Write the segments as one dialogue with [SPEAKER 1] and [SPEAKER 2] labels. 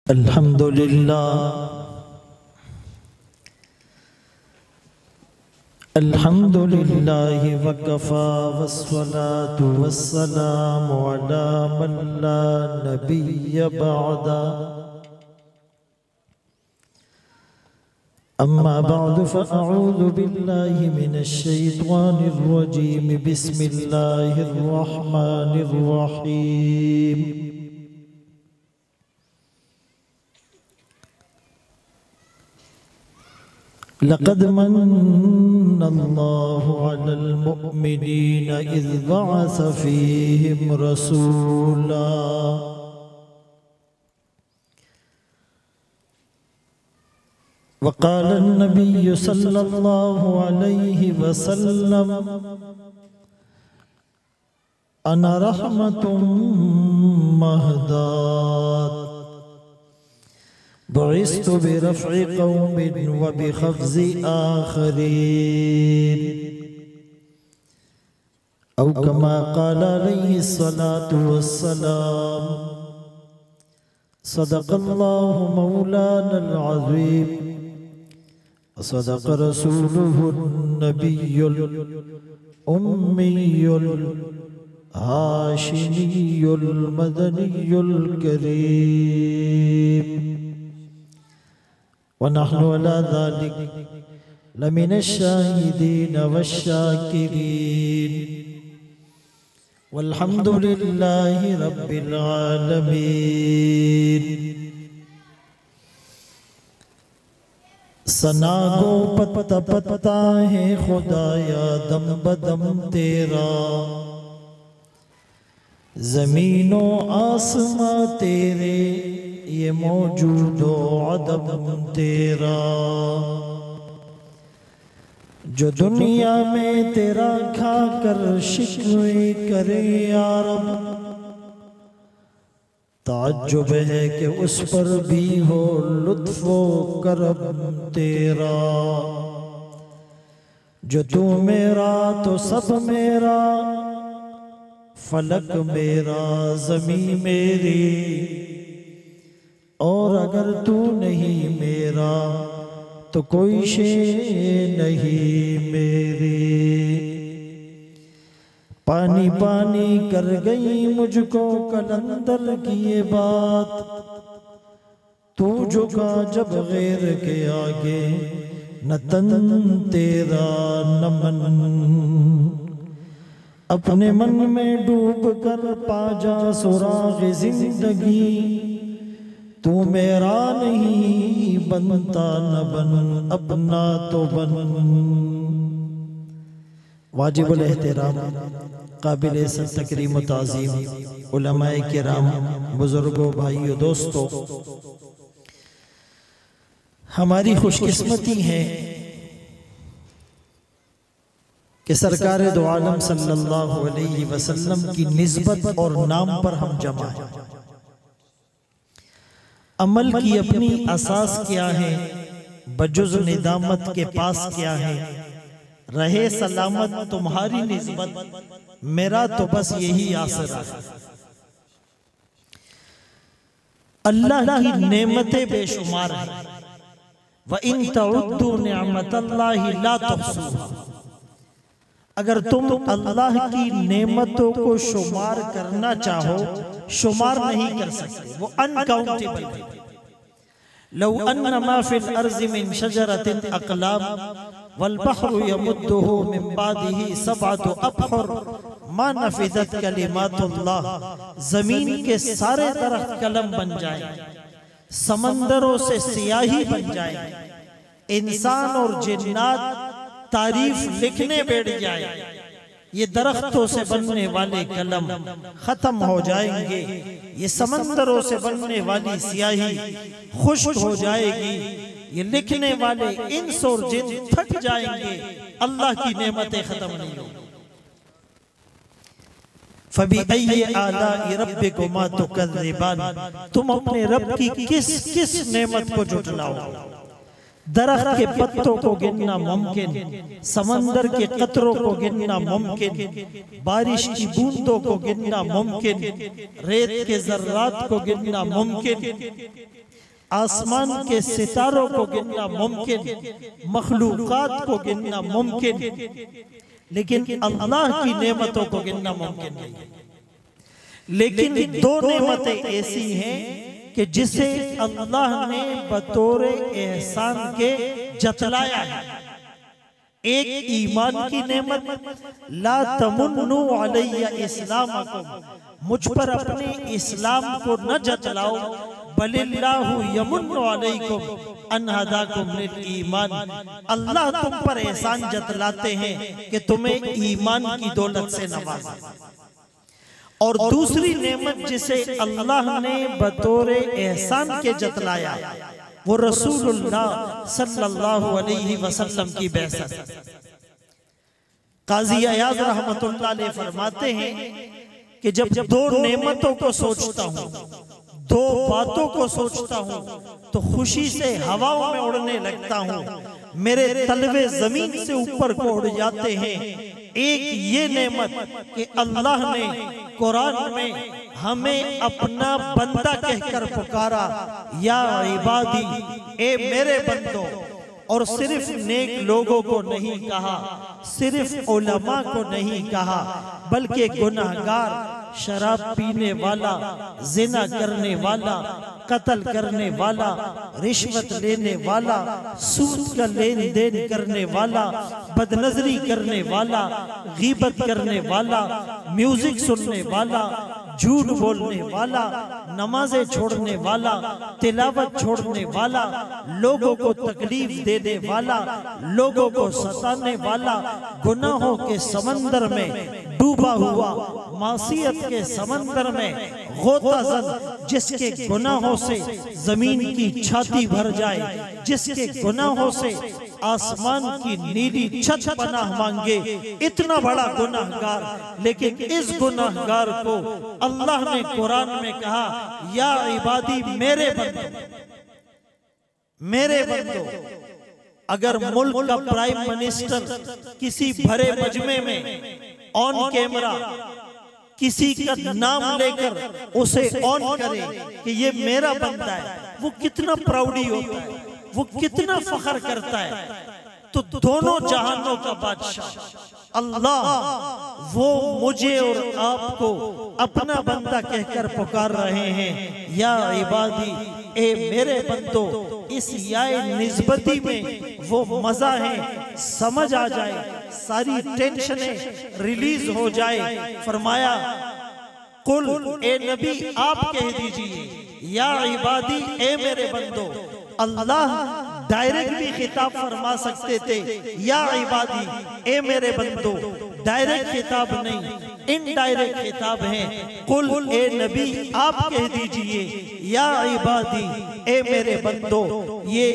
[SPEAKER 1] अल्हम्दुलिल्लाह वकफ़ा वस्सलातु वस्सलामु अला मन ला नबिय्य बअदा अम्मा बअद फ़अऊज़ु बिल्लाहि मिनश शैतानिर रजीम बिस्मिल्लाहिर रहमानिर रहीम। लक़द मन्नल्लाहु अलल मुअमिनीना इज़ बअस फ़ीहिम रसूला वक़ाल नबिय्यु सल्लल्लाहु अलैहि वसल्लम अना रहमतुम महदात बुइस्तु बिरफ़इ क़ौमिन व बिख़फ़ज़ि आख़रीन औ कमा क़ाल अलैहिस्सलातु वस्सलाम। सदक़ल्लाहु मौलानल अज़ीम व सदक़ रसूलुहुन नबियुल उम्मियुल हाशिमियुल मदनियुल करीम व नहनु अला ज़ालिक लमिनश शाहिदीन वश्शाकिरीन वल्हम्दुलिल्लाहि रब्बिल आलमीन। सना गो पत्ता पत्ता है खुदाया दम बदम तेरा, ज़मीनो आसमां तेरे ये मौजूदो अदम तेरा। जो दुनिया में तेरा खाकर शिकवे करे यारब, ताज्जुब है कि उस पर भी हो लुत्फ़ो करम तेरा। जो तू मेरा तो सब मेरा, फलक मेरा ज़मीं मेरी, और अगर तू नहीं मेरा तो कोई शे नहीं मेरी। पानी पानी कर गई मुझको कलंदर की ये बात, तू झुका जब गैर के आगे न तन तेरा न मन। अपने मन में डूब कर पा जा सुराग जिंदगी, तू मेरा नहीं बनता न बन अपना तो बन। वाजिबुल एहतराम काबिल तकरीम व ताज़ीम उलमाए किराम, बुजुर्गों, भाइयों, दोस्तों, हमारी खुशकिस्मती है कि सरकार दो आलम सल्लल्लाहु अलैहि वसल्लम की निस्बत और नाम पर हम जमा हैं। अमल की अपनी असास क्या है, बजुज़ निदामत के पास क्या है। रहे सलामत तुम्हारी निस्बत, मेरा तो बस यही आसरा है। अल्लाह की नेमतें बेशुमार हैं, व इन तउद्दू निअमतल्लाहि ला तुहसूहा। अगर तुम अल्लाह की नेमतों को शुमार करना चाहो, शुमार नहीं कर सकते, वो अनकाउंटेबल है। लौ अन्ना मा फिल अर्ज़ि मिन शजरतिन अक़लाम वल बहरु यमुद्दुहु मिन बादिही सबअतु अबहुर मा नफ़िज़त कलिमातुल्लाह। ज़मीन के सारे दरख्त कलम बन जाएं, समंदरों से सियाही बन जाएं, इंसान और जिन्नात तारीफ लिखने बैठ जाए, ये दरख्तों से बनने वाले कलम खत्म हो जाएंगे, ये समंदरों से बनने वाली स्याही खुश्क हो जाएगी, ये लिखने वाले इंस और जिन थक जाएंगे, अल्लाह की नेमतें खत्म नहीं होंगी। फबिअय्यि आलाइ रब्बिकुमा तुकज़्ज़िबान, तुम अपने रब की किस किस नेमत को झुठलाओ। दरख्त के पत्तों को गिनना मुमकिन, समंदर के कतरों को गिनना मुमकिन, बारिश की बूंदों को गिनना मुमकिन, रेत के जर्रात को गिनना मुमकिन, आसमान के सितारों को गिनना मुमकिन, मखलूकात को गिनना मुमकिन, लेकिन अल्लाह की नेमतों को गिनना मुमकिन नहीं। लेकिन दो नेमतें ऐसी हैं कि जिसे अल्लाह ने बतौरे एहसान के जतलाया है। एक ईमान की नेमत, ला तमुन्नु अलैया इस्लामकुम, मुझ पर अपने इस्लाम को न जतलाओ, बलिल्लाहु यमुन्नु अलैकुम अन हदाकुम लिल ईमान, अल्लाह तुम पर एहसान जतलाते हैं कि तुम्हें ईमान की दौलत से नवाजा। और दूसरी नेमत जिसे अल्लाह ने बतौरे एहसान के जतलाया वो रसूलुल्लाह सल्लल्लाहु अलैहि वसल्लम की बैसत। काजी अयाज रहमतुल्लाह अलैह फरमाते हैं कि जब दो नेमतों को सोचता हूँ, दो बातों को सोचता हूँ, तो खुशी से हवाओं में उड़ने लगता हूँ, मेरे तलवे जमीन से ऊपर को उड़ जाते हैं। एक ये नेमत कि अल्लाह ने कुरान में हमें अपना बंदा कहकर पुकारा, या इबादी, ए मेरे बंदो, और सिर्फ नेक लोगों को नहीं कहा, सिर्फ उलमा को नहीं कहा, बल्कि गुनाहगार, शराब पीने वाला, जिना करने वाला, कत्ल करने वाला, रिश्वत लेने वाला, सूद का लेन देन करने वाला, बदनजरी करने वाला, गीबत करने वाला, म्यूजिक सुनने वाला, झूठ बोलने वाला, नमाजें छोड़ने वाला, तिलावत छोड़ने वाला, लोगों को तकलीफ देने वाला, लोगों को सताने वाला, गुनाहों के समंदर में डूबा हुआ, मासियत के समंदर में गोताज़न, जिसके गुनाहों से जमीन की छाती भर जाए, जिसके गुनाहों से आसमान की नीली छत पनाह मांगे, इतना बड़ा गुनाहगार, लेकिन इस गुनाहगार को अल्लाह ने कुरान में कहा, या इबादी, मेरे बंदो, मेरे बंदो। अगर मुल्क का प्राइम मिनिस्टर किसी भरे मजमे में ऑन कैमरा किसी का नाम लेकर उसे ऑन करे कि ये मेरा बंदा है, वो कितना प्राउडी होता है, वो कितना फख्र करता है। तो दोनों जहानों का बादशाह अल्लाह, वो मुझे और आपको अपना बंदा कहकर पुकार रहे हैं, या इबादी, ए मेरे बंदो। इस याए निस्बती में वो मजा है, समझ आ जाए, सारी टेंशनें रिलीज हो जाए। फरमाया, कुल, ए नबी आप कह दीजिए, या इबादी, ए मेरे बंदो। अल्लाह डायरेक्ट भी खिताब फरमा सकते थे, या इबादी, ए मेरे बंदो, डायरेक्ट खिताब नहीं, इनडायरेक्ट खिताब है। कुल, ए नबी आप कह दीजिए, या इबादी, ए मेरे बंदो। ये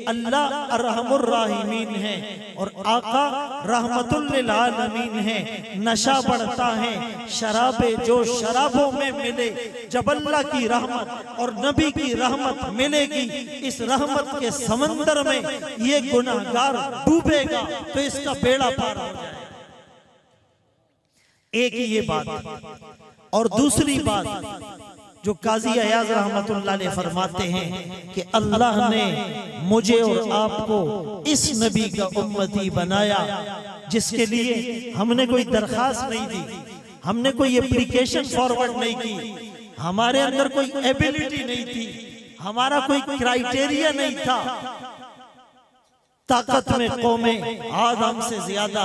[SPEAKER 1] अल्लाह अर्हमुर राहिमीन है और आका रहमतुल लिल आलमीन है। नशा बढ़ता है, शराबे जो शराबों में मिले, जब अल्लाह की रहमत और नबी की रहमत मिलेगी, इस रहमत के समंदर में ये गुनाहगार डूबेगा तो इसका बेड़ा पार हो जाएगा। एक ये बात। और दूसरी बात जो काजी अयाज रहमतुल्लाह अलैह फरमाते हैं कि अल्लाह ने मुझे और आपको इस नबी का उम्मती बनाया, जिसके लिए हमने कोई दरखास्त नहीं दी, हमने कोई एप्लीकेशन फॉरवर्ड नहीं की, हमारे अंदर कोई एबिलिटी नहीं थी, हमारा कोई क्राइटेरिया नहीं था। ताकत में कौमें आदम से ज्यादा,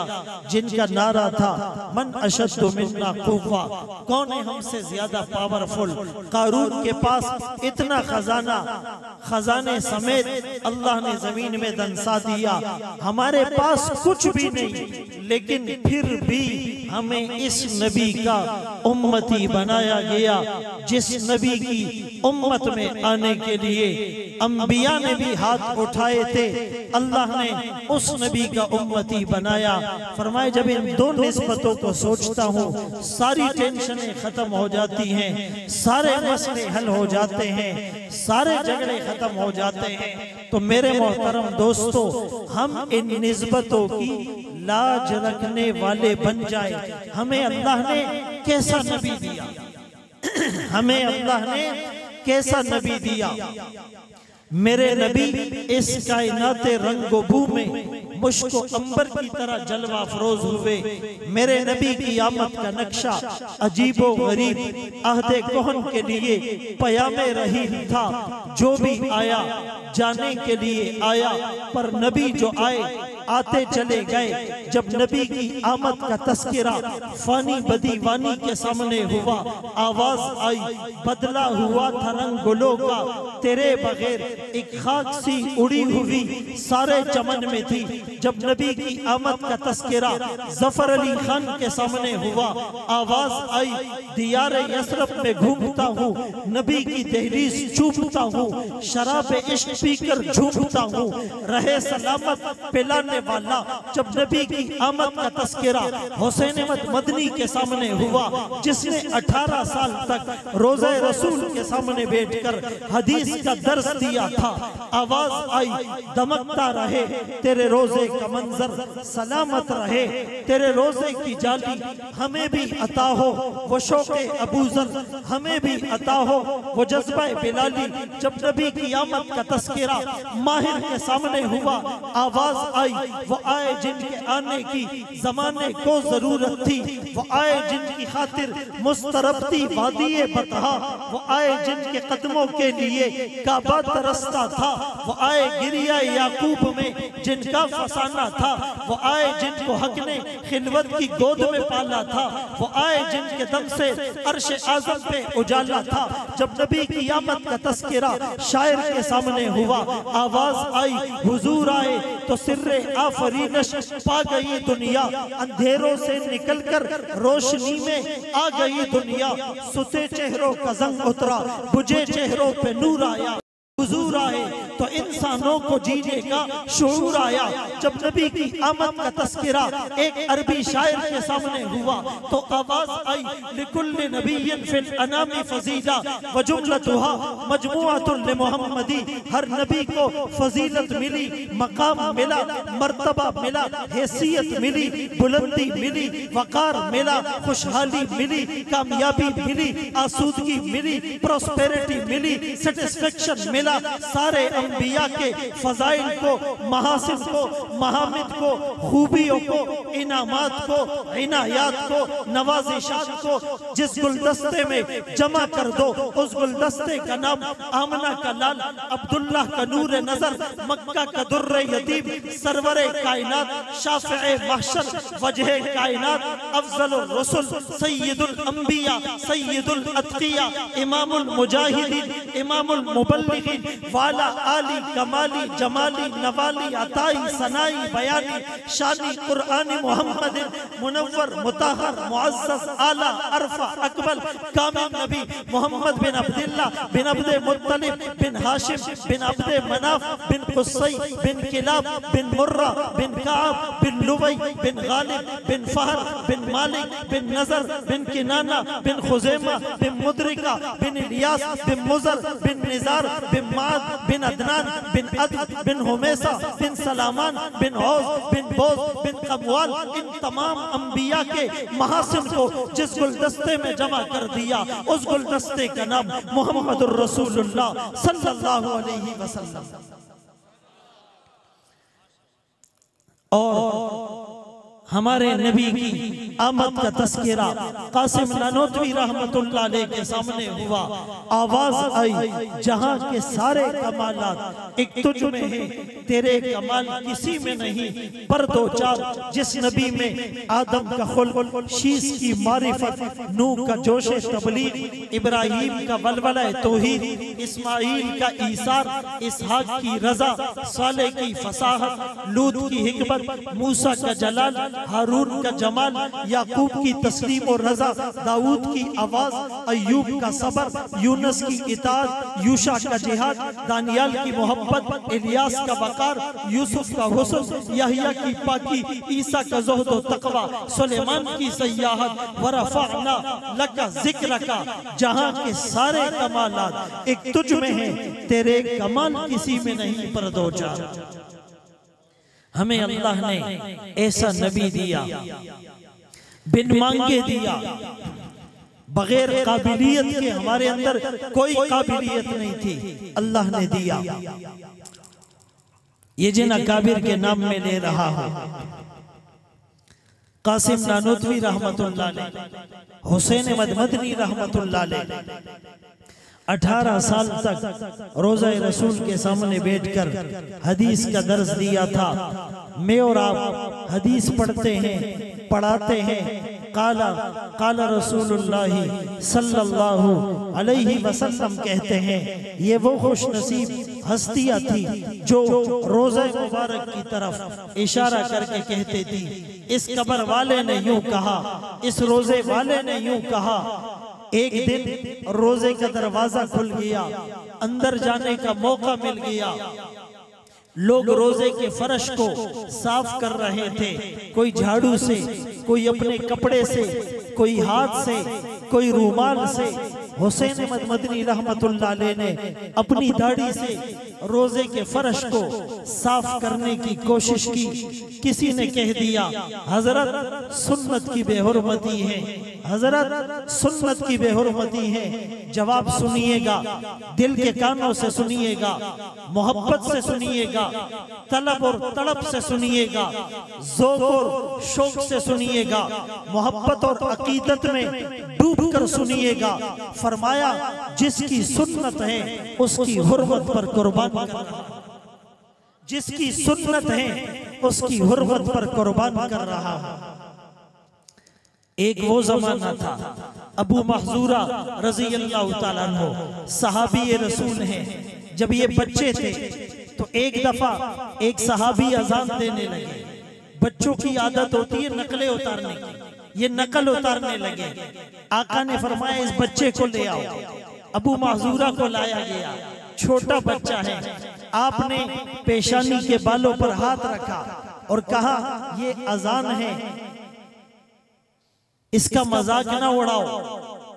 [SPEAKER 1] जिनका नारा था मन अशद्दु मिन्ना कुव्वा, कौन है हमसे ज्यादा पावरफुल। कारून के पास इतना खजाना, खजाने समेत अल्लाह ने जमीन में दंसा दिया, हमारे पास कुछ भी नहीं, लेकिन फिर भी हमें इस नबी का उम्मती बनाया गया। जिस नबी की उम्मत में आने के लिए अंबिया ने भी हाथ उठाए थे, अल्लाह ने उस नबी का उम्मती बनाया। फरमाए, जब इन दो निस्बतों को सोचता हूँ, सारी टेंशनें खत्म हो जाती हैं, सारे मसले हल हो जाते हैं, सारे झगड़े खत्म हो जाते हैं। तो मेरे मोहतरम दोस्तों, हम इन निस्बतों की लाज रखने वाले बन जाए। हमें अल्लाह ने कैसा नबी दिया, हमें अल्लाह ने कैसा नबी दिया। मेरे नबी इस कायनात रंगोबू में मुश्को अंबर की तरह जलवा अफरोज हुए। मेरे नबी की आमद का नक्शा अजीबो गरीब अहदे कोहन के लिए पयामे रहीम था। जो भी आया जाने के लिए आया, पर नबी जो आए आते चले गए। जब नबी की आमद का तस्करा फानी बदीवानी के सामने हुआ, आवाज आई बदला हुआ था रंग गुलों का, तेरे बगैर एक खाक सी उड़ी हुई सारे चमन में थी। जब नबी की आमद का तस्करा जफर अली खान के सामने हुआ, आवाज आई दियारे यसरफ में घूमता हूँ, नबी की दहलीज चूमता हूँ, शराब इश्क पीकर झूमता हूँ, रहे सलामत पिलाने वाला। जब नबी की आमद का तस्करा हुसैन अहमद मदनी के सामने हुआ, जिसने 18 साल तक रोज़े रसूल के सामने बैठकर हदीस का दर्स दिया था, आवाज आई दमकता रहे तेरे रोजे का मंजर, सलामत रहे तेरे रोजे की जाली, हमें भी अता हो वो शौक़े अबूजर, हमें भी अता हो वो जज्बा बिलाली। जब नबी की आमद का तस्करा माहिर के सामने हुआ, आवाज आई वो आए जिनके आने की जमाने को जरूरत थी, वो आए जिनकी खातिर मुस्तरब थी वादिये बतहा, वो आए जिनके कदमों के लिए काबा तरसता था, वो आए गिरिया याकूब में जिनका फसाना था, वो आए जिनको हक ने खिलवत की गोद में पाला था, वो आए जिनके दम से अर्श आज़म पे उजाला था। जब नबी की आमद का तस्करा शायर के सामने हुआ, आवाज आई हुजूर आए तो सिर्रे आफरीनश पा गई दुनिया, अंधेरों से निकलकर रोशनी में आ गई दुनिया, सुते चेहरों का जंग उतरा, बुझे चेहरों पे नूर आया, हुजूर आए तो इंसानों को जीने का शऊर आया। जब नबी की आमद का तस्करा एक अरबी शायर के सामने हुआ, तो आवाज आई लिकुल्लि नबिय्यिन फिल अनामी फजीला व जुमलतुहा मजमुअतुन लिमुहम्मदी, हर नबी को फजीलत मिली, मकाम मिला, मर्तबा मिला, हैसियत मिली, बुलंदी मिली, वकार मिला, खुशहाली मिली, कामयाबी मिली, आसूदगी मिली, प्रोस्पेरिटी मिली, सेटिस्फेक्शन मिला। सारे अंबिया के फजाइल को, महासिन को, महामिद को, खूबियों को, इनामात को, इनायात को, नवाजिशात को जिस गुलदस्ते में जमा कर दो, उस गुलदस्ते का नाम आमना का लाल, अब्दुल्लाह का नूर नजर, मक्का का दुर्र यतीम, सरवरे कायनात, शाफ़िए महशर, वजह कायनात, अफजलुर रसूल, सय्यदुल अंबिया, सय्यदुल अत्किया, इमामुल मुजाहिदीन, इमामुल मुबल्लिगीन, वाला आली कमाली जमाली नवाली अताई सनाई बयानी शानी कुरानी मोहम्मद मुनव्वर मुताहर मुअज़्ज़ज़ आला अरफा अकबल कामिल नबी मोहम्मद बिन अब्दुल्लाह बिन अब्दे मुत्तलिब बिन हाशिम बिन अब्दे मनाफ बिन कुसै बिन किलाब बिन मुर्रा बिन काब बिन लुवै बिन गालिब बिन फहर बिन मालिक बिन नजर बिन किनाना बिन खुज़ैमा बिन मुद्रिका बिन इलियास बिन मुज़र बिन निज़ार बिन माद बिन अदनान बिन अद बिन हुमैसा बिन सलामान बिन औस बिन बोस बिन कमवाल, इन तमाम अंबिया के महासिन को जिस गुलदस्ते में जमा कर दिया, उस गुलदस्ते का नाम मुहम्मदुर रसूलुल्लाह सल्लल्लाहु अलैहि वसल्लम। और हमारे नबी की आमद का तस्करा कासिम नानोतवी रहमतुल्लाह अलैह के सामने हुआ, आवाज आई जहां के सारे कमालात एक तुझ में है, तेरे कमाल किसी में नहीं, पर दो चार जिस नबी में आदम का खुल्क, शीश की मारिफत, नूह का जोशे तबलीग, इब्राहीम का वलवला तौहीद, इस्माईल का ईसार, इसहाक की रजा, सालेह की फसाहत, लूत की हिकमत, मूसा का जलाल, हारून का जमाल, याकूब की तस्लीम और रजा, दाऊद की आवाज, अय्यूब का सबर, यूनुस की इताअत, यूशा का जिहाद, दानियाल की मोहब्बत, इलियास का वकार, यूसुफ का हुस्न, यहया की पाकी, ईसा का ज़ुहद और तक़वा, सुलेमान की सयाहत, व रफ़अना लका ज़िक्रका, जहां के सारे कमालात एक तुझ में हैं, तेरे कमाल किसी में नहीं, पर दो चार। हमें अल्लाह ने ऐसा नबी दिया, बिन मांगे दिया, बगैर काबिलियत के, हमारे अंदर कोई काबिलियत नहीं थी, अल्लाह ने दिया। ये जिन अकाबिर के नाम में ले रहा हूं, कासिम नानोतवी रहमतुल्लाह अलैह, हुसैन मदमदनी रहमतुल्लाह अलैह 18 साल तक रोज़ा रसूल के सामने बैठकर हदीस का दर्स दिया था। मैं और आप हदीस पढ़ते हैं, पढ़ाते हैं। काला काला रसूलुल्लाह सल्लल्लाहु अलैहि वसल्लम कहते हैं, ये वो खुश नसीब हस्तियां थी जो रोज़ा मुबारक की तरफ इशारा करके कहते थी, इस कब्र वाले ने यूं कहा, इस रोज़े वाले ने यूं कहा। एक दिन रोज़े का दरवाजा खुल गया, अंदर जाने का मौका मिल गया। लोग रोज़े के फर्श को साफ कर रहे थे, कोई झाड़ू से, कोई अपने कपड़े से, कोई हाथ से, कोई रूमाल से। हुसैन मदमदनी रहमतुल्लाह अलैह ने अपनी दाढ़ी से रोज़े के फर्श को साफ करने की कोशिश की। किसी ने कह दिया, हजरत सुन्नत की बेहुरमती है, हजरत सुन्नत की बेहुरमती है। जवाब सुनिएगा, दिल के कानों से सुनिएगा, मोहब्बत से सुनिएगा, तलब और तड़प से सुनिएगा, ज़ौक़ और शौक़ से सुनिएगा, मोहब्बत और अकीदत में डूब कर सुनिएगा। फरमाया, जिसकी सुन्नत है उसकी हुर्मत पर कुर्बान कर रहा, जिसकी सुन्नत है उसकी हुर्मत पर कुर्बान कर रहा। एक वो जमाना था, अबू महजूरा रज़ी अल्लाह ताला अन्हु सहाबी रसूल हैं। जब ये बच्चे थे तो एक दफा एक सहाबी अजान देने लगे। बच्चों की आदत होती है नकलें उतारने की, ये नकल उतारने लगे। आका ने फरमाया, इस बच्चे को ले आओ। अबू महजूरा को लाया गया, छोटा बच्चा है। आपने पेशानी के बालों पर हाथ रखा और कहा, ये अजान है, इसका मजाक ना उड़ाओ,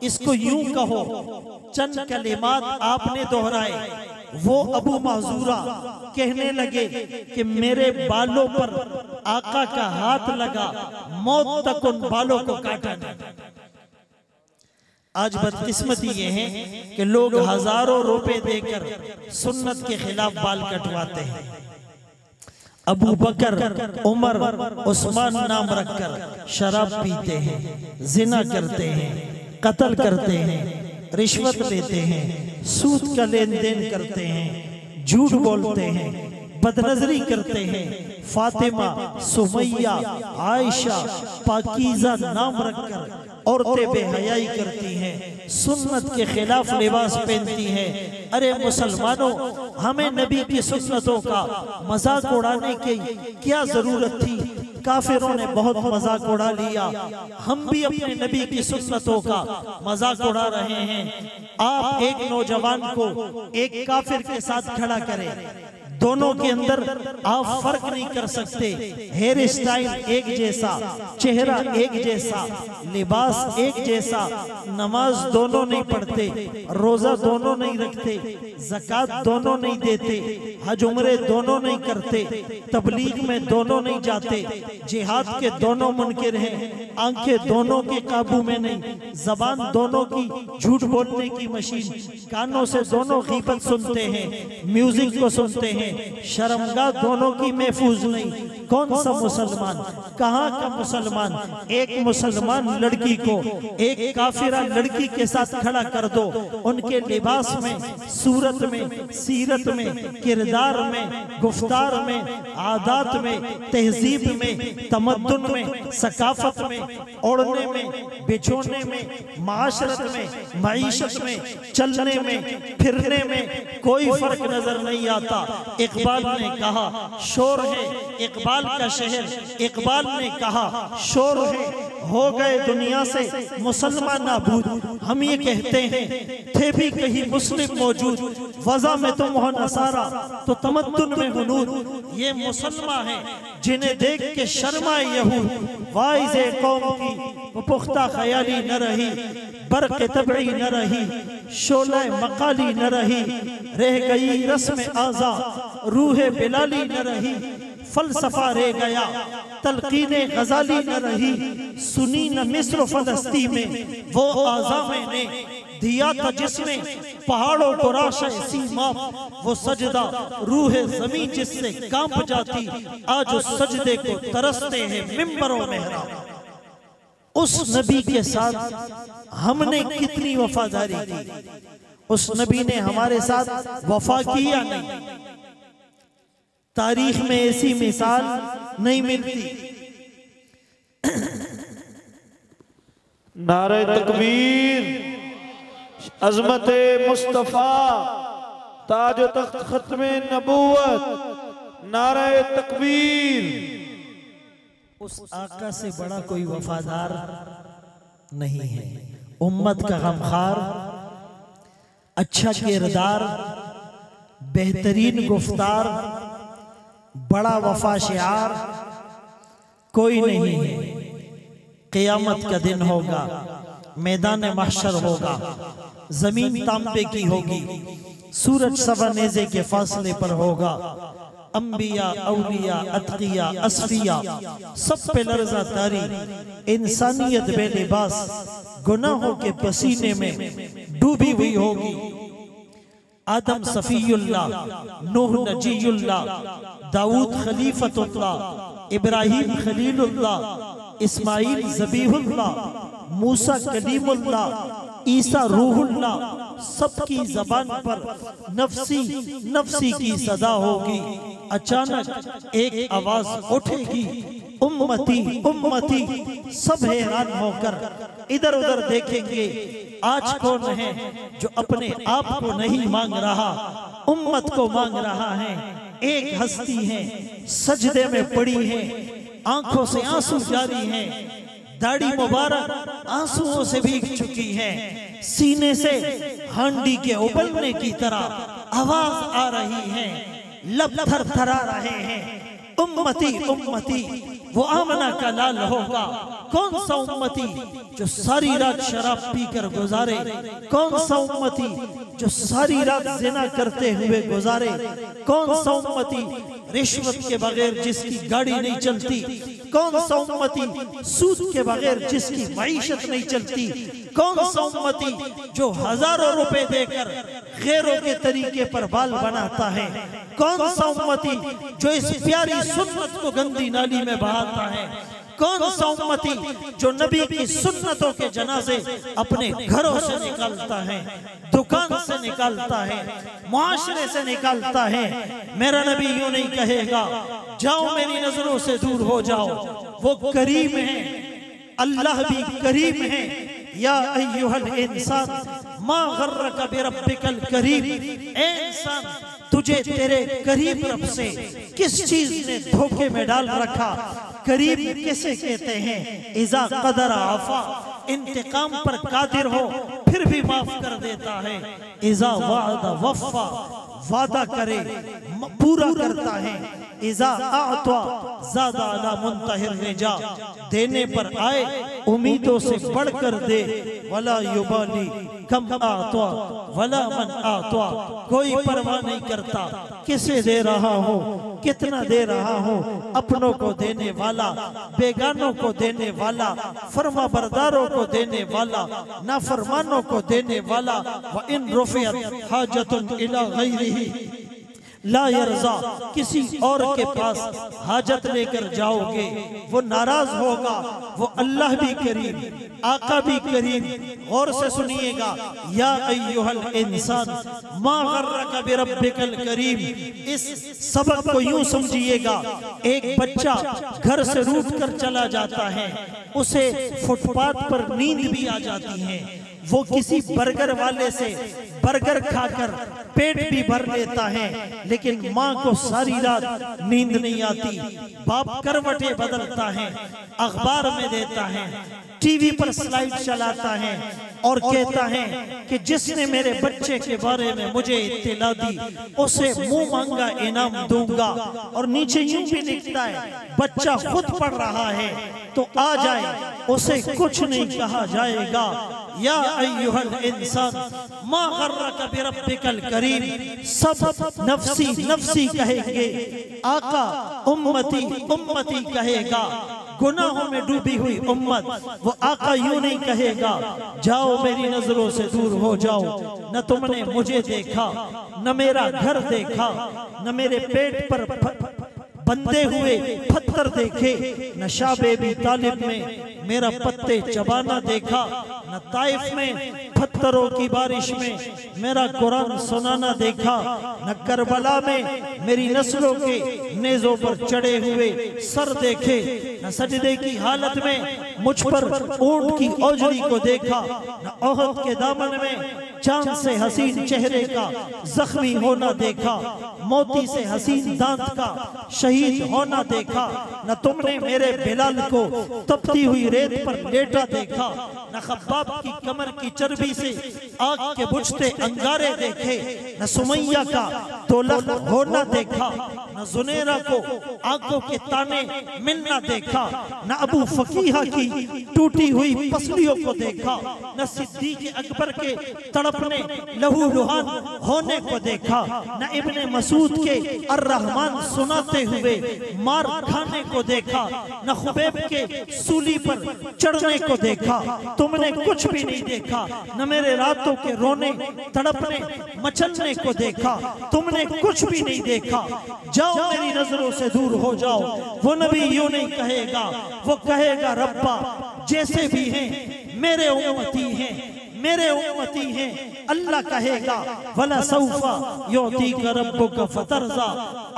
[SPEAKER 1] इसको यूं कहो। चंद कलिमात आपने दोहराए। वो अबू महजूरा कहने लगे कि मेरे बालों पर आका का हाथ लगा, मौत तक उन बालों को काटा नहीं। आज बदकिस्मती ये है कि लोग हजारों रुपए देकर सुन्नत के खिलाफ बाल कटवाते हैं। अबू बकर, उमर, उस्मान नाम रखकर शराब पीते हैं, जिना करते हैं, कत्ल करते हैं, रिश्वत लेते हैं, सूद का लेन देन करते हैं, झूठ बोलते हैं, बदनजरी करते हैं। फातिमा, सुमैया, आयशा, पाकीज़ा नाम रखकर औरतें बेहयाई करती हैं, सुन्नत के खिलाफ लिबास पहनती हैं। अरे मुसलमानों, हमें नबी की सुन्नतों का मजाक उड़ाने की क्या जरूरत थी? काफिरों ने बहुत मजाक उड़ा लिया, हम भी अपने नबी की सुन्नतों का मजाक उड़ा रहे हैं। आप एक नौजवान को एक काफिर के साथ खड़ा करें, दोनों के अंदर आप फर्क नहीं कर सकते। हेयर स्टाइल एक जैसा, चेहरा एक जैसा, लिबास एक जैसा, नमाज दोनों नहीं पढ़ते, रोजा दोनों नहीं रखते, ज़कात दोनों नहीं देते, हज उम्रे दोनों नहीं करते, तबलीग में दोनों नहीं जाते, जिहाद के दोनों मुनकिर हैं, आंखें दोनों के काबू में नहीं, जबान दोनों की झूठ बोलने की मशीन, कानों से दोनों गीबत सुनते हैं, म्यूजिक को सुनते हैं, शर्मगाह दोनों की महफूज नहीं। कौन सा मुसलमान, कहाँ का मुसलमान? एक मुसलमान लड़की को एक काफिरा लड़की के साथ खड़ा कर दो, उनके लिबास में, सूरत में, सीरत में, किरदार में, गुफ्तार में, आदात में, तहजीब में, तमद्दुन में, सकाफत में, ओढ़ने में, बिछोने में, माशरत में, मईशत में, चलने में, फिरने में कोई फर्क नजर नहीं आता। इकबाल ने कहा शोर है इकबाल का शहर, इकबाल ने कहा शोर है, हो गए दुनिया से मुसलमान नाबूद। हम ये कहते हैं थे भी कहीं मुस्लिम मौजूद, वज़ा में तुम हो नसारा तो तमद्दुन में हुनूद। ये मुसलमान हैं जिन्हें देख के शर्माए यहूद, वाइज़े कौम की वो पुख्ता ख्याली न रही, बर्क़ तबई न रही, शोला मकाली न रही, रह गई रस्म आज़ा, रूह बिलाली न रही। फलसफा रह गया, तलकीने गजाली न रही, सुनी न मिस्र फलस्ती में वो आज़ामे ने दिया था जिसने पहाड़ों को राशा सीमा, वो सजदा रूह जमीन जिससे कांप जाती, आज उस सजदे को तरसते हैं मिंबरों मेहराब। उस नबी के साथ हमने कितनी वफादारी की, उस नबी ने हमारे साथ वफा की या नहीं? तारीख में ऐसी मिसाल नहीं मिलती।
[SPEAKER 2] नारे तकबीर, अज़मत मुस्तफ़ा, ताज तख्त खत्मे नबूवत, नारे तकबीर।
[SPEAKER 1] उस आका से बड़ा कोई वफादार नहीं है। उम्मत का गमखार, अच्छा किरदार, बेहतरीन गुफ्तार, बड़ा वफा शिआर कोई नहीं है। क़यामत का दिन होगा, मैदान महशर होगा, जमीन तांबे की होगी, सूरज सवा नेज़े के फासले पर होगा। अंबिया, औलिया, अतकिया, असफिया सब पे लर्ज़ा तारी, इंसानियत बेलिबास गुनाहों के पसीने में डूबी हुई होगी। आदम सफीयुल्लाह, नूह नजीयुल्लाह, दाऊद खलीफतुल्लाह, इब्राहिम खलीलुल्लाह, इस्माइल ज़बीहुल्लाह, मूसा कलीमुल्लाह, ईसा रूहुल्लाह, सबकी जबान पर नफसी नफसी की सदा होगी। अचानक एक आवाज उठेगी, उम्मती उम्मती। सब हैरान होकर इधर उधर देखेंगे, आज कौन है जो अपने आप को नहीं मांग रहा, उम्मत को मांग रहा है। एक हस्ती है, सजदे में पड़ी है, आंखों से आंसू जारी है, दाढ़ी मुबारक आंसुओं से भीग चुकी है, सीने से हांडी के उबलने की तरह आवाज आ रही है, लब थरथरा रहे हैं। उम्मती उम्मती, वो आमना का लाल होगा। कौन सा उम्मती जो सारी रात शराब पीकर गुजारे, कौन सा उम्मती जो सारी रात जिना करते हुए गुजारे, कौन सा उम्मती रिश्वत के बगैर जिसकी गाड़ी नहीं चलती, कौन सा उम्मती सूद के बगैर जिसकी मईशत नहीं चलती, कौन सा उम्मती जो हजारों रुपए देकर गैरों के तरीके पर बाल बनाता है, कौन सा उम्मती जो इस प्यारी सुन्नत को गंदी नाली में बहाता है, कौन सा उम्मती जो नबी की सुन्नतों के जनाजे अपने घरों से निकालता है, दुकान से निकालता है, मुआशरे से निकालता है। मेरा नबी यूं नहीं कहेगा, जाओ मेरी नजरों से दूर हो जाओ, वो करीम है, अल्लाह भी करीम है। या अय्युहल इंसान मा गर्रका बिरब्बिकल करीम, ए इंसान तुझे तेरे करीब रब से किस चीज ने धोखे में डाल रखा। करीब किसे कहते हैं? इज़ा क़दर आफ़ा, इंतकाम पर कादिर हो फिर भी माफ कर देता है। इज़ा वादा वफ़ा, वादा करे पूरा करता है। इज़ा आता ज़ादा अला मुंतहिर रिजा, देने पर आए उम्मीदों से बढ़कर दे। वला युबाली कम आता वला मन आता, कोई परवाह नहीं करता किसे दे रहा हो, कितना दे रहा हो। अपनों को देने वाला, बेगानों को देने वाला, फरमा बरदारों को देने वाला, नाफरमानों को देने वाला। व इन रुफ़ियत हाजतुन इला गैरिही ला यरज़ा, किसी और के पास हाजत लेकर जाओगे वो नाराज होगा। वो अल्लाह भी करीम, आका भी करीम। गौर से सुनिएगा, या अय्युहल इंसान मा गर्रका बिरब्बिकल करीम। इस सबक को यूं समझिएगा, एक बच्चा घर से रूठ कर चला जाता है, उसे फुटपाथ पर नींद भी आ जाती है। वो किसी बर्गर वाले से बर्गर खाकर पेट भी भर लेता है, लेकिन माँ को सारी रात नींद नहीं आती। बाप करवटें बदलता है, अखबार में देता है, टीवी पर स्लाइड चलाता है और कहता है कि जिसने मेरे बच्चे के बारे में मुझे इत्तला दी उसे मुंह मांगा इनाम दूंगा। और नीचे यूं भी लिखता है, बच्चा खुद पढ़ रहा है तो आ जाए, उसे कुछ नहीं कहा जाएगा। या अय्युहल इंसान मा गर्रका बिरब्बिकल करीम। सब नफ्सी नफ्सी कहेंगे, आका उम्मती उम्मती कहेगा। गुनाहों में डूबी हुई उम्मत, वो आका यूं नहीं कहेगा जाओ मेरी नजरों से दूर हो जाओ। न तुमने मुझे देखा, न मेरा घर देखा, न मेरे पेट पर बंधे हुए पत्थर देखे, न शाबेबी तालिब में मेरा पत्ते चबाना देखा, न ताइफ में पत्थरों की बारिश में मेरा कुरान सुनाना देखा, न करबला में मेरी नस्लों के नेज़ों पर चढ़े हुए सर देखे, न सजदे की हालत में मुझ पर ऊंट की औजड़ी को देखा, न ओहद के दामन में चांद से हसीन चेहरे का जख्मी होना देखा, मोती से हसीन दांत का शहीद होना देखा। न तुमने मेरे बिलाल को तपती हुई रेत पर लेटा देखा, न खब्बाब की कमर की चर्बी से आग के बुझते अंगारे देखे, न सुमैया का तोलक होना देखा, न जुनेरा को आंखों के ताने मिलना देखा, न अबू फकीहा की टूटी हुई पसलियों को देखा, न सिद्दीक अकबर के तड़पने लहू लुहान होने को देखा, न इब्ने मसूद के अर्रहमान सुनाते हुए मार खाने को देखा, न खुबैब के सूली पर चढ़ने को देखा। तुमने कुछ भी नहीं देखा, न मेरे रातों के रोने तड़पने मचलने को देखा, तुमने कुछ भी नहीं देखा। जाओ मेरी नजरों से दूर हो जाओ। वो नबी यूं नहीं कहेगा, वो कहेगा रब्बा जैसे भी हैं मेरे उम्मती हैं, मेरे उम्मती हैं। अल्लाह कहेगा वला सौफा युतीका रब्बुका फतरजा,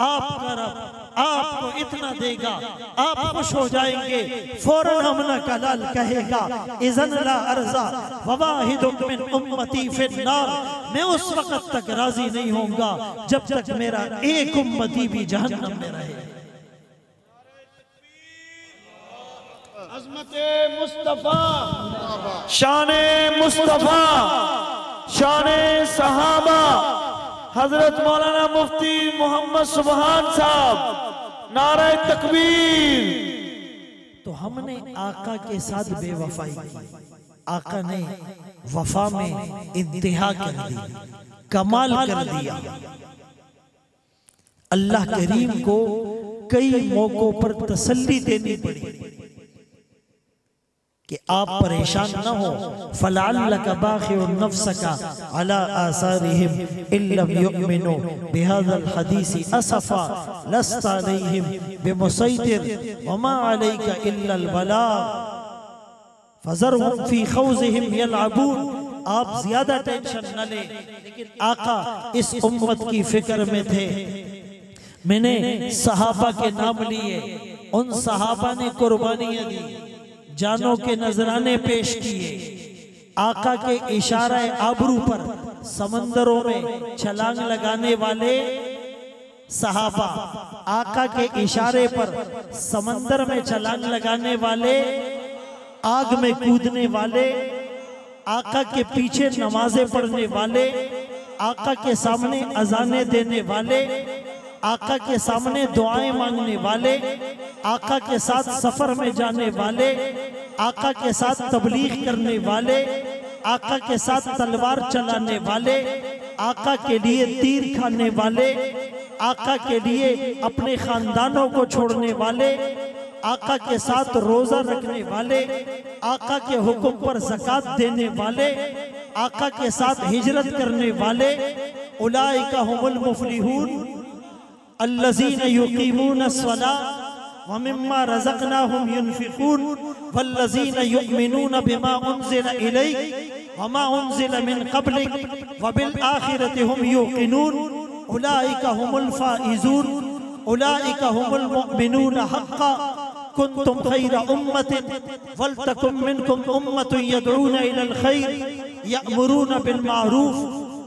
[SPEAKER 1] आपका रब आपको इतना देगा आप खुश हो जाएंगे। फौरन हमना का लाल कहेगा इज़न ला अर्जा ववाहिदुम मिन उम्मती फिन्नार, मैं उस वक्त तक राजी नहीं होऊंगा जब तक मेरा एक उम्मती भी जहन्नम में रहे।
[SPEAKER 2] अज़मते मुस्तफा, शाने मुस्तफा, शाने सहाबा, हजरत मौलाना मुफ्ती मोहम्मद सुबहान साहब, नारे तकबीर।
[SPEAKER 1] तो हमने आका के साथ बेवफाई की, आका ने वफा में इंतहा कर दी, कमाल कर दिया। अल्लाह करीम को कई मौकों पर तसल्ली देनी पड़ी कि आप परेशान न हो। फलअल्लका बाखिउन नफ्सका अला आसारिहिम इल्लम युमिनु बिहाज़ल हदीसी असफा लस्ता अलैहिम बिमुसैतिर वमा अलैका इल्लल बलाग फज़रहुम फी खौज़िहिम यलअबून। आप ज्यादा टेंशन न लें, लेकिन आका इस उम्मत की फिक्र में थे। मैंने सहाबा के नाम लिए, उन सहाबा ने कुर्बानियां दी, जानों के नजराने पेश किए। आका के इशारा आबरू पर समंदरों में छलांग लगाने वाले सहाबा, आका के इशारे पर समंदर में छलांग लगाने वाले, आग में कूदने वाले, आका के पीछे नमाजें पढ़ने वाले, आका के सामने अजाने देने वाले, आका के सामने दुआएं मांगने वाले, आका के साथ सफर में जाने वाले, आका के साथ तबलीग करने वाले, आका के साथ तलवार चलाने वाले, आका के लिए तीर खाने वाले, आका के लिए अपने खानदानों को छोड़ने वाले, आका के साथ रोजा रखने वाले, आका के हुक्म पर ज़कात देने वाले, आका के साथ हिजरत करने वाले, उलाइका हुमुल मुफलिहून अल्लज़ीना युक़ीमून अस्सलाह व मिम्मा रज़क़नाहुम युनफ़िक़ून वल्लज़ीना युमिनून बिमा उन्ज़िला इलैक व मा उन्ज़िला मिन क़ब्लिक व बिल आखिरति हुम युक़िनून उलाइका हुमुल फ़ाइज़ून उलाइका हुमुल मुमिनून हक़्क़ा कुन्तुम खैरा उम्मतिन वलतकुम मिनकुम उम्मतुन यदऊना इलल खैर यअमुरूना बिल मारूफ़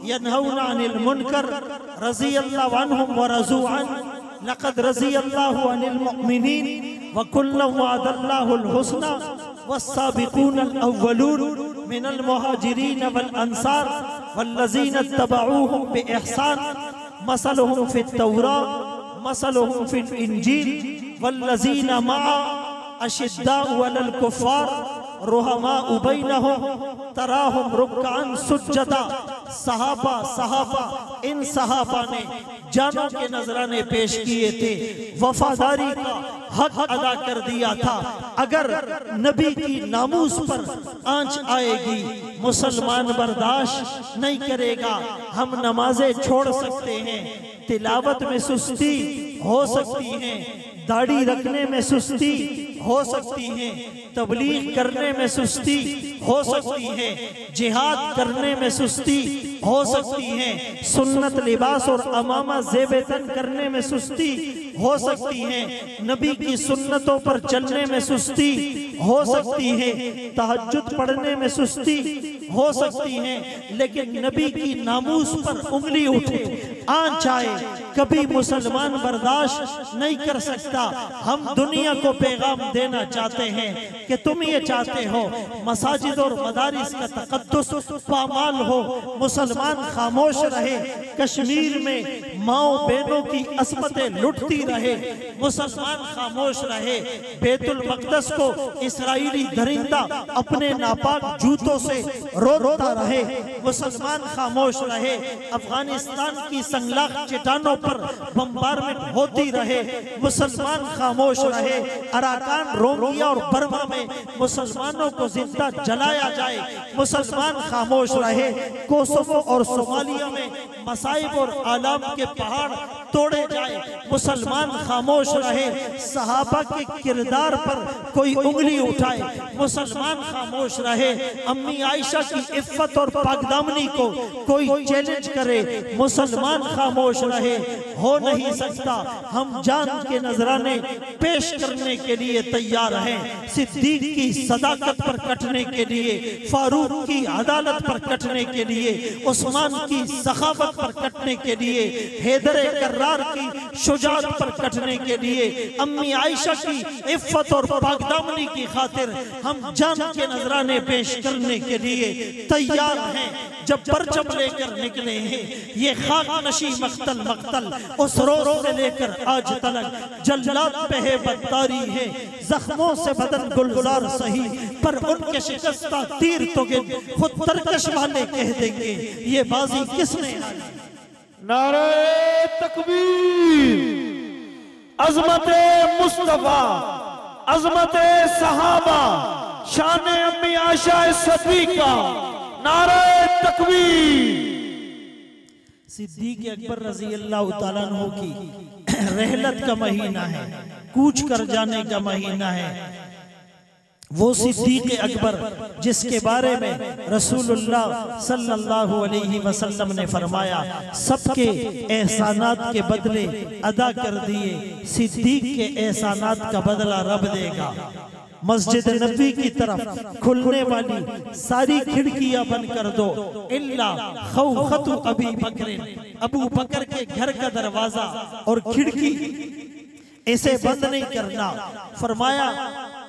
[SPEAKER 1] यनहौना अनिल मुनकर रज़ियल्लाहु अन्हुम व रज़ू अन्हु लक़द रज़ियल्लाहु अनिल मुमिनीन व कुल्लन वअदल्लाहुल हुस्ना वस्साबिक़ूनल अव्वलून मिनल मुहाजिरीन वल अंसार वल्लज़ीना इत्तबऊहुम बिइहसान मसलुहुम फित तौरात मसलुहुम फिल इंजील वल्लज़ीना मअ अशिद्दाउ अलल कुफ़्फ़ार रुहमाउ बैनहुम तराहुम रुक्कान सुज्जदा। सहाबा इन सहाबा ने जानों के नजराने पेश किए थे, वफादारी का हक अदा कर दिया था। अगर नबी की नामूस पर आंच आएगी, मुसलमान बर्दाश्त नहीं करेगा। हम नमाजें छोड़ सकते हैं, तिलावत में सुस्ती हो सकती है, दाढ़ी रखने में सुस्ती हो सकती है, तबलीग करने में सुस्ती हो सकती है, जिहाद करने में सुस्ती हो सकती है, सुन्नत लिबास और अमामा ज़ेब-ए-तन करने में सुस्ती हो सकती है, नबी की सुन्नतों पर चलने में सुस्ती हो सकती है, तहज्जुद पढ़ने में सुस्ती हो सकती है, लेकिन नबी की नामूस पर उंगली उठे, आंच आए, कभी मुसलमान बर्दाश्त नहीं कर सकता। हम दुनिया को पैगाम देना चाहते हैं कि तुम ये चाहते हो मसाजिद और मदारिस का तक़द्दुस पामाल हो, मुसलमान खामोश रहे, कश्मीर में माओ बहनों की असमतें लुटती रहे, मुसलमान खामोश रहे, बैतुल मक़दस को इसराइली दरिंदा अपने नापाक जूतों से रोता रहे, मुसलमान खामोश रहे, अफगानिस्तान की संगलाख चट्टानों पर बम्बारमेंट होती रहे, मुसलमान खामोश रहे, अराकान, रोहिंग्या और बर्मा में मुसलमानों को जिंदा जलाया जाए, मुसलमान खामोश रहे, कोसोवो और सोमालिया में मसाइब और आलाम के पहाड़ तोड़े जाए, मुसलमान खामोश रहे, सहाबा के किरदार पर कोई उंगली उठाए, मुसलमान खामोश रहे, अम्मी आयशा की इफ्फत और पाकदामनी को कोई चैलेंज करे, मुसलमान खामोश रहे। हो नहीं सकता। हम जान के नजराने पेश करने के लिए तैयार हैं, सिद्दीक की सदाकत पर कटने के लिए, फारूक की अदालत पर कटने के लिए, उस्मान की सखावत पर कटने के लिए, हैदर कर्रार की शुजाअत पर कटने के लिए, अम्मी आयशा की इफ्फत और पाकदामनी की खातिर हम जान के नजराने पेश करने के लिए तैयार हैं। जब परचम लेकर निकले हैं, ये खाक नशी मक्तल उस रोज से लेकर आज तलक जल्लाद पे है बदतारी है, जख्मों से बदन गुलजार सही, पर उनके शिकस्ता तीर तो गिन खुद तरकश वाले कह देंगे ये बाजी किसने।
[SPEAKER 2] नारे तकबीर, अज़मते मुस्तफा, अज़मते सहाबा, शान अम्मी आयशा सिद्दीका, नारे तकबीर।
[SPEAKER 1] सिद्दीक अकबर रज़ी अल्लाह तआला अन्हु की रहलत का महीना है, कूच कर जाने का महीना है। वो सिद्दीक अकबर जिसके बारे में रसूलुल्लाह सल्लल्लाहु अलैहि वसल्लम ने फरमाया, सबके एहसानात के बदले अदा कर दिए, सिद्दीक के एहसानात का बदला रब देगा। मस्जिद नबी की तरफ खुलने वाली सारी खिड़कियां बंद कर दो, इल्ला खौखतु अबी बकर, अबू बकर के घर का दरवाजा और खिड़की इसे बंद नहीं करना। फरमाया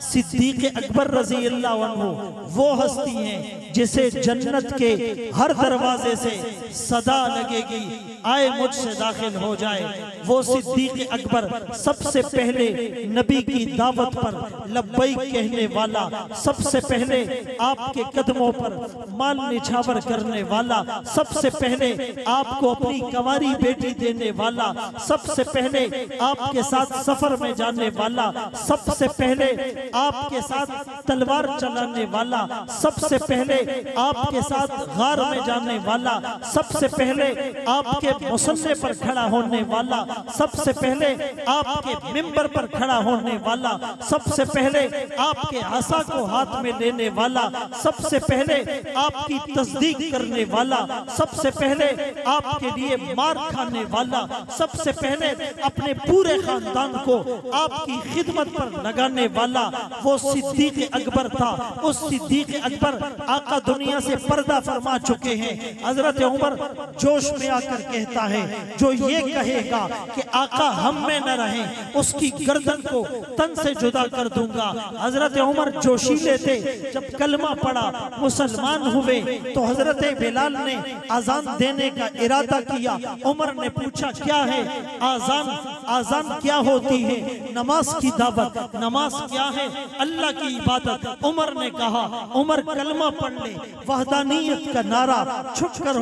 [SPEAKER 1] सिद्दीक अकबर रज़ी अल्लाह अन्हु वो हस्ती हैं जिसे जन्नत के हर दरवाजे से सदा लगेगी, आए मुझसे दाखिल हो जाए। वो सिद्दीक अकबर सबसे पहले नबी की दावत पर लब्बैक कहने वाला, सबसे पहले आपके कदमों पर माल निछावर करने वाला, सबसे पहले आपको अपनी कंवारी बेटी देने वाला, सबसे पहले आपके साथ सफर में जाने वाला, सबसे पहले आपके साथ तलवार चलाने वाला, सबसे पहले आपके साथ गार में जाने वाला, सबसे पहले आपके मुसल्ले पर खड़ा होने वाला, सबसे पहले आपके मिंबर पर खड़ा होने वाला, सबसे पहले आपके आसा को हाथ में लेने वाला, सबसे पहले आपकी तस्दीक करने वाला, सबसे पहले आपके लिए मार खाने वाला, सबसे पहले अपने पूरे खानदान को आपकी खिदमत पर लगाने वाला वो सिद्दीक अकबर था। उस सिद्दीक अकबर आका दुनिया से पर्दा फरमा चुके हैं। हजरत उमर जोश में आकर कहता है, जो ये कहेगा कि आका हम में न रहे, उसकी गर्दन को तन से जुदा कर दूंगा। हजरत उमर जोशीले थे, जब कलमा पड़ा मुसलमान हुए तो हजरत बिलाल ने आजान देने का इरादा किया। उमर ने पूछा क्या है आजान? आजान क्या होती है? नमाज की दावत। नमाज क्या है? अल्लाह की इबादत। उमर ने कहा, उमर कलमा पढ़ ले, वहदानियत का नारा छुप कर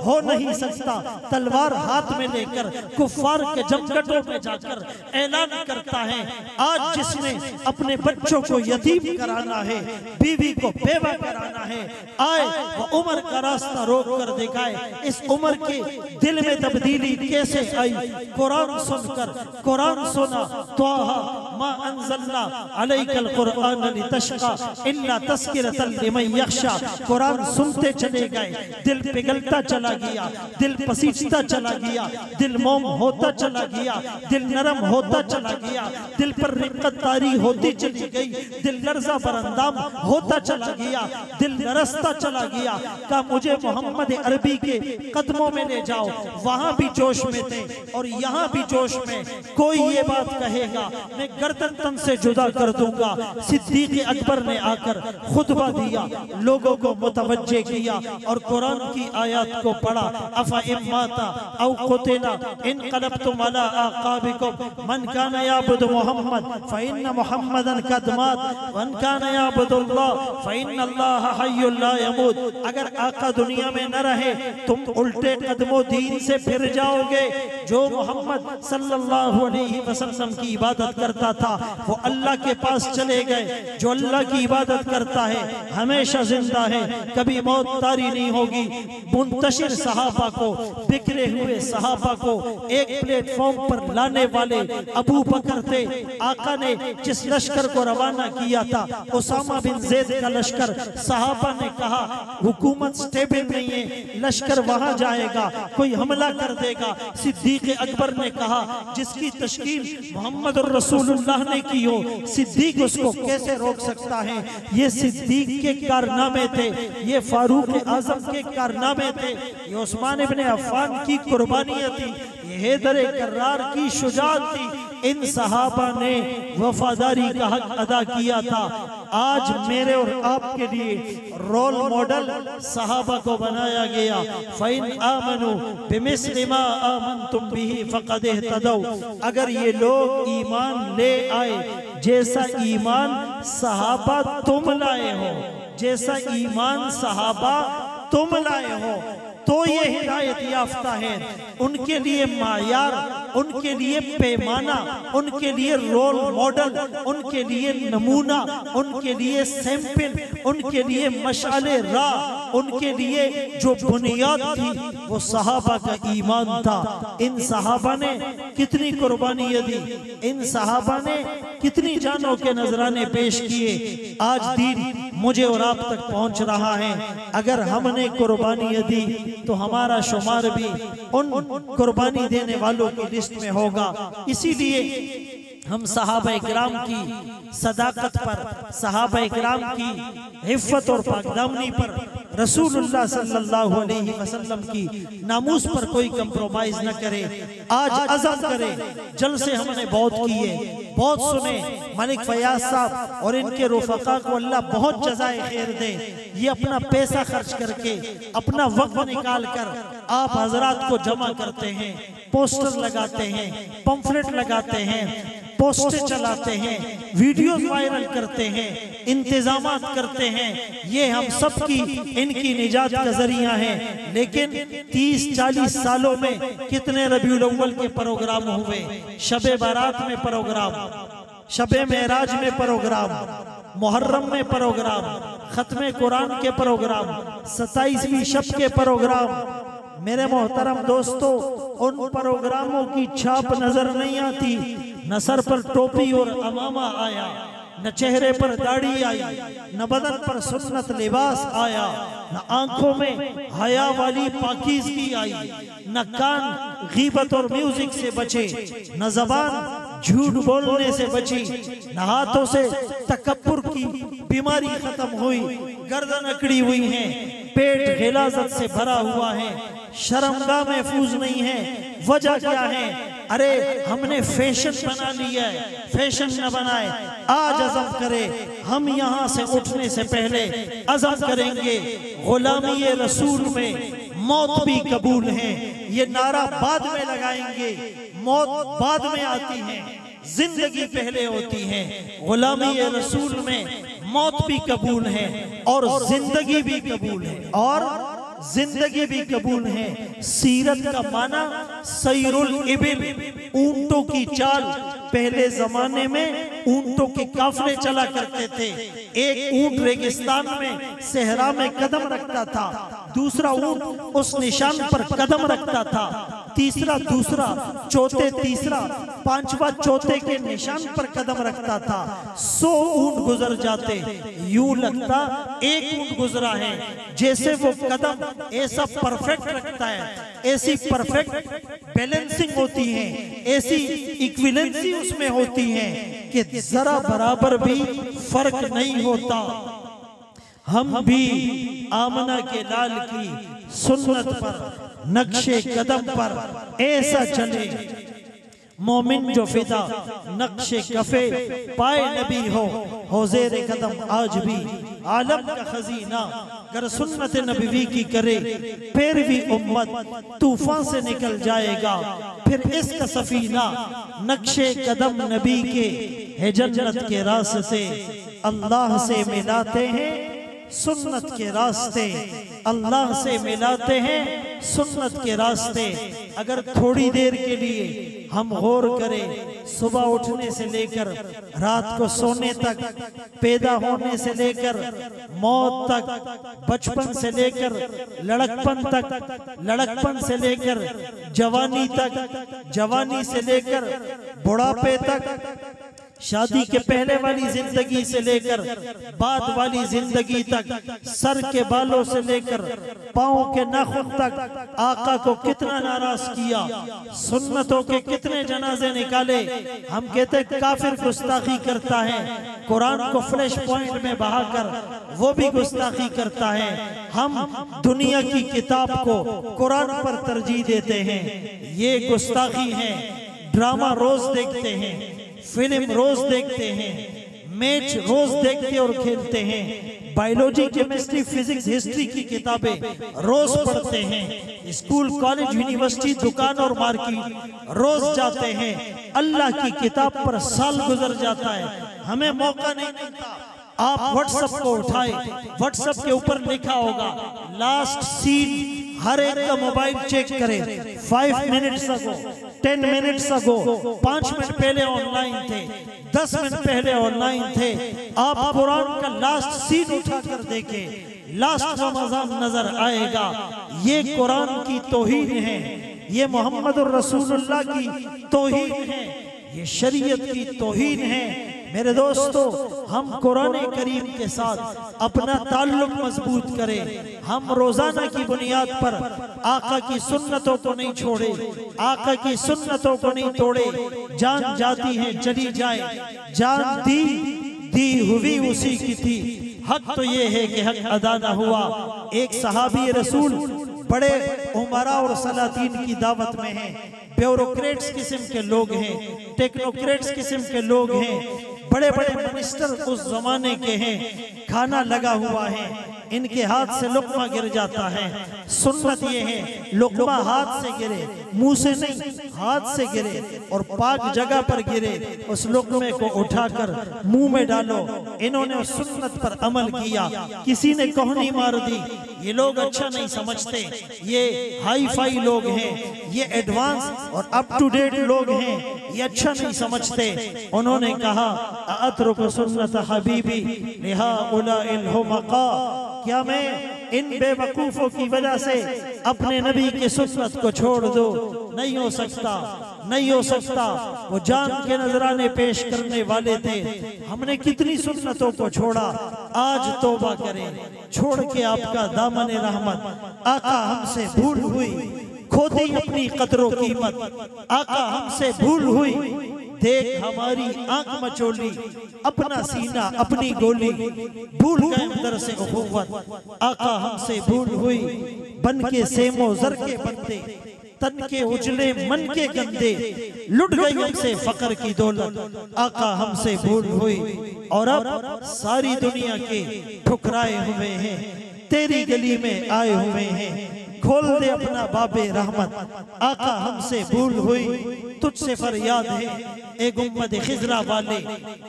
[SPEAKER 1] हो नहीं सकता। तलवार हाथ में लेकर कुफ्फार के जमघटों में जाकर ऐलान करता है, आज जिसने अपने बच्चों को यतीम कराना है, बीवी को बेवा कराना है, आए वो उमर का रास्ता रोक कर दिखाए। इस उमर के दिल में तब्दीली कैसे आई? कुरान सुनकर, कुरान सुना, त्वाहा मा अंज़लना अलैकल कुरआन लितशक़ा इल्ला तज़किरतन लिमन यख़शा। कुरान सुनते चले गए, दिल पिघलता चला गया, दिल पसीजता चला गया, दिल मोम होता चला गया, दिल नरम होता चला गया, दिल पर रिक़्क़त तारी होती चली गई, दिल लर्ज़ा बरंदाम होता चला गया, दिल नरसता चला गया। कहा मुझे मोहम्मद अरबी के कदमों में ले जाओ। वहां भी जोश में थे और यहाँ भी जोश में। कोई ये बात कहेगा मैं गर्दन तन से जुदा कर दूंगा। सिद्दीक़ अकबर ने आकर खुतबा दिया, लोगों को मुतवज्जे किया और कुरान की आयत को पढ़ा। अफ़ा इम्माता औ क़ुतिला इनक़लबतुम अला आक़ाबिकुम मन काना याबुदु मुहम्मद फ़इन्न मुहम्मदन क़द मात वन काना याबुदुल्लाह फ़इन्नल्लाह हय्युन ला यमूत। अगर आका दुनिया में न रहे तुम उल्टे कदमों दीन से फिर जाओगे। जो मोहम्मद सल्लल्लाहु अलैहि वसल्लम की इबादत करता था वो अल्लाह के पास चले गए। जो अल्लाह की इबादत करता है हमेशा जिंदा है, कभी मौत तारी नहीं होगी। मुंतशिर सहाबा को, बिखरे हुए सहाबा को एक प्लेटफॉर्म पर लाने वाले अबू बकर थे। आका ने जिस लश्कर को रवाना किया था उसामा बिन ज़ैद का लश्कर, सहाबा ने कहा हुकूमत स्टेबल नहीं है, लश्कर वहां जाएगा, कोई हमला कर देगा। सिद्दीक़ अकबर ने कहा जिसकी तश्कील मोहम्मद रसूलुल्लाह ने की हो, सिद्दीक़ उसको कैसे रोक सकता है? ये सिद्दीक़ के कारनामे थे, ये फारूक आजम के कारनामे थे, ये उस्मान इब्ने अफ़्फ़ान की कुर्बानियां थी, ये हैदर कर्रार की शुजाअत थी। इन सहाबा ने वफादारी का हक अदा किया था। आज मेरे और आपके लिए रोल मॉडल सहाबा को बनाया गया। फ़इन आमनु बिमिस्लि मा आमनतुम बिही फ़क़द इहतदौ। अगर ये लोग ईमान ले आए जैसा ईमान सहाबा तुम लाए हो, जैसा ईमान सहाबा तुम लाए हो, तो ये हिदायत याफ्ता है। उनके लिए मायार, उनके लिए पैमाना, उनके लिए रोल मॉडल, उनके लिए नमूना, उनके लिए सैंपल, उनके लिए मशाले राह, उनके लिए जो बुनियाद थी वो सहाबा का ईमान था। इन सहाबा ने कितनी कुर्बानियां दी, इन सहाबा ने कितनी जानों के नजराने पेश किए। आज दीन मुझे और आप तक पहुंच रहा है। अगर हमने कुर्बानियां दी तो हमारा शुमार भी उन कुर्बानी देने वालों की लिस्ट में होगा। इसीलिए हम सहाबा किराम की सदाकत पर, सहाबा किराम की हिफ़्फ़त और पाकदामनी पर, रसूलुल्लाह सल्लल्लाहु अलैहि वसल्लम की नामूस पर कोई कंप्रोमाइज न करे। आज अज़म करे। जलसे हमने बहुत किए, बहुत सुने। मलिक फयाज साहब और इनके रुफ़क़ा को अल्लाह बहुत जज़ाए खैर दे। ये अपना पैसा खर्च करके, अपना वक्त निकाल कर आप हजरात को जमा करते हैं, पोस्टर लगाते हैं, पंफलेट लगाते हैं, पोस्टर चलाते हैं, वीडियोस वायरल करते हैं, इंतजामात करते हैं। ये हम सब की इनकी निजात का जरिया है। लेकिन 30-40 सालों में कितने रबीउल अव्वल के प्रोग्राम हुए, शबे बारात में प्रोग्राम, शबे मेराज में प्रोग्राम, मुहर्रम में प्रोग्राम, खत्मे कुरान के प्रोग्राम, 27वीं शब के प्रोग्राम। मेरे मोहतरम दोस्तों, उन प्रोग्रामों की छाप नजर नहीं आती। न सर पर टोपी और अमामा आया, न चेहरे पर दाढ़ी आई, न बदन पर सुन्नत लिबास आया, न आंखों में हया वाली पाकीज़गी आई, न कान गीबत और म्यूजिक से बचे, न जबान झूठ बोलने से बची, न हाथों से तकब्बुर की बीमारी खत्म हुई। गर्दन अकड़ी हुई है, पेट गिलाजत से भरा हुआ है, शर्मगाह महफूज नहीं है। वजह क्या है? अरे हमने फैशन बना लिया है। फैशन न बनाए, आज अज़म करे। हम यहाँ से उठने से पहले अज़म करेंगे गुलामी रसूल में मौत भी कबूल है। ये नारा बाद में लगाएंगे, मौत बाद में आती है, जिंदगी पहले होती है। गुलामी रसूल में मौत भी कबूल है और जिंदगी भी कबूल है, और जिंदगी भी कबूल है। सीरत का माना सैरुल इबिल, ऊंटों की चाल। पहले जमाने में ऊंटों के काफले चला करते थे। एक ऊंट रेगिस्तान में सहरा में कदम रखता था, दूसरा ऊंट उस निशान पर कदम रखता था, तीसरा दूसरा, चौथे तीसरा, पांचवा चौथे के निशान पर कदम रखता था। 100 ऊंट गुजर जाते, यूं लगता एक ऊंट गुजरा है। जैसे वो कदम ऐसा परफेक्ट रखता है, ऐसी परफेक्ट बैलेंसिंग होती है, ऐसी इक्विवेलेंसी उसमें होती है कि जरा बराबर भी फर्क नहीं होता। हम भी आमना के लाल की सुन्नत पर, नक्शे कदम पर ऐसा चले। मोमिन जो फिदा नक्शे कफे पाए नबी हो जेरे कदम आज भी आलम का खजीना। अगर सुन्नत नबी की करे फिर भी उम्मत तूफान से निकल जाएगा। फिर इसका सफीना नक्शे कदम नबी के है जन्नत के रास्ते, अल्लाह से मिलाते हैं सुन्नत के रास्ते, अल्लाह से मिलाते हैं सुन्नत के रास्ते। अगर थोड़ी देर के लिए हम गौर करें, सुबह उठने से लेकर रात को सोने तक, पैदा होने से लेकर मौत तक, बचपन से लेकर लड़कपन तक, लड़कपन से लेकर जवानी तक, जवानी से लेकर बुढ़ापे तक, शादी के पहले वाली जिंदगी से लेकर बाद वाली जिंदगी तक, सर के बालों से लेकर पांव के नाखून तक आका को कितना नाराज किया, सुन्नतों के कितने जनाजे निकाले। हम कहते काफिर गुस्ताखी करता है, कुरान को फ्लैश पॉइंट में बहाकर वो भी गुस्ताखी करता है। हम दुनिया की किताब को कुरान पर तरजीह देते हैं, ये गुस्ताखी है। ड्रामा रोज देखते हैं, फिल्म रोज देखते हैं, मैच रोज देखते और खेलते हैं, बायोलॉजी, केमिस्ट्री, फिजिक्स, हिस्ट्री की किताबें रोज पढ़ते हैं, स्कूल, कॉलेज, यूनिवर्सिटी, दुकान और मार्केट रोज जाते हैं। अल्लाह की किताब पर साल गुजर जाता है, हमें मौका नहीं मिलता। आप व्हाट्सएप को उठाए, व्हाट्सएप के ऊपर लिखा होगा लास्ट सीन, हर एक का मोबाइल चेक करें। 5 minutes ago, 10 minutes ago, 5 minute पहले ऑनलाइन थे, 10 मिनट पहले ऑनलाइन थे। आप कुरान का लास्ट सीन उठाकर देखें, लास्ट रमजान नजर आएगा। ये कुरान की तौहीन है, ये मोहम्मद रसूलुल्लाह की तौहीन है, ये शरीयत की तौहीन है। मेरे दोस्तों, हम कुरान करीम के साथ अपना ताल्लुक मजबूत करें। हम रोजाना की बुनियाद पर आका की सुन्नतों को नहीं छोड़े, आका की सुन्नतों को नहीं तोड़े। जान जाती है चली जाए, जान दी हुई उसी की थी। हक तो ये है कि हक अदा न हुआ। एक सहाबी रसूल बड़े उमरा और सलातीन की दावत में हैं, ब्यूरोक्रेट्स किस्म के लोग हैं, टेक्नोक्रेट्स किस्म के लोग हैं, बड़े बड़े मिनिस्टर उस जमाने के हैं। खाना लगा हुआ है, इनके हाथ से लुकमा गिर जाता है। सुन्नत ये है लुकमा हाथ से गिरे, मुंह से नहीं, हाथ से गिरे और पाक जगह पर गिरे, उस लुकमे को उठाकर मुंह में डालो। इन्होंने उस सुन्नत पर अमल किया। किसी ने कोहनी मार दी, ये लोग अच्छा नहीं समझते, ये हाई फाई लोग हैं, ये एडवांस और अप टू डेट लोग हैं, ये अच्छा नहीं समझते। उन्होंने कहा अतरुक सुन्नत हबीबी लिहाउलाइल हुमका, क्या मैं इन बेवकूफों की वजह से अपने नबी की सुन्नत को छोड़ दो? नहीं हो सकता, नहीं हो सकता। वो जान के नजराने पेश करने वाले थे। हमने कितनी सुन्नतों को छोड़ा, आज तौबा करें, छोड़ के आपका दामन रहमत। आका हमसे भूल हुई, खो दी अपनी कदरों कीमत, आका हमसे भूल हुई, देख हमारी आंख मचोली, अपना सीना अपनी गोली, भूल गए दर से उखुवत, आका हमसे भूल हुई। बन के सेमो जर के बंदे, तन के उजले मन के गंदे, लुट गई हमसे फकर की दौलत, आका हमसे भूल हुई। और अब सारी दुनिया के ठुकराए हुए हैं, तेरी गली में आए हुए हैं, खोल दे अपना बाबे रहमत, आका हमसे भूल हुई। तुझसे फरियाद है, एक उम्मत खिजरा वाले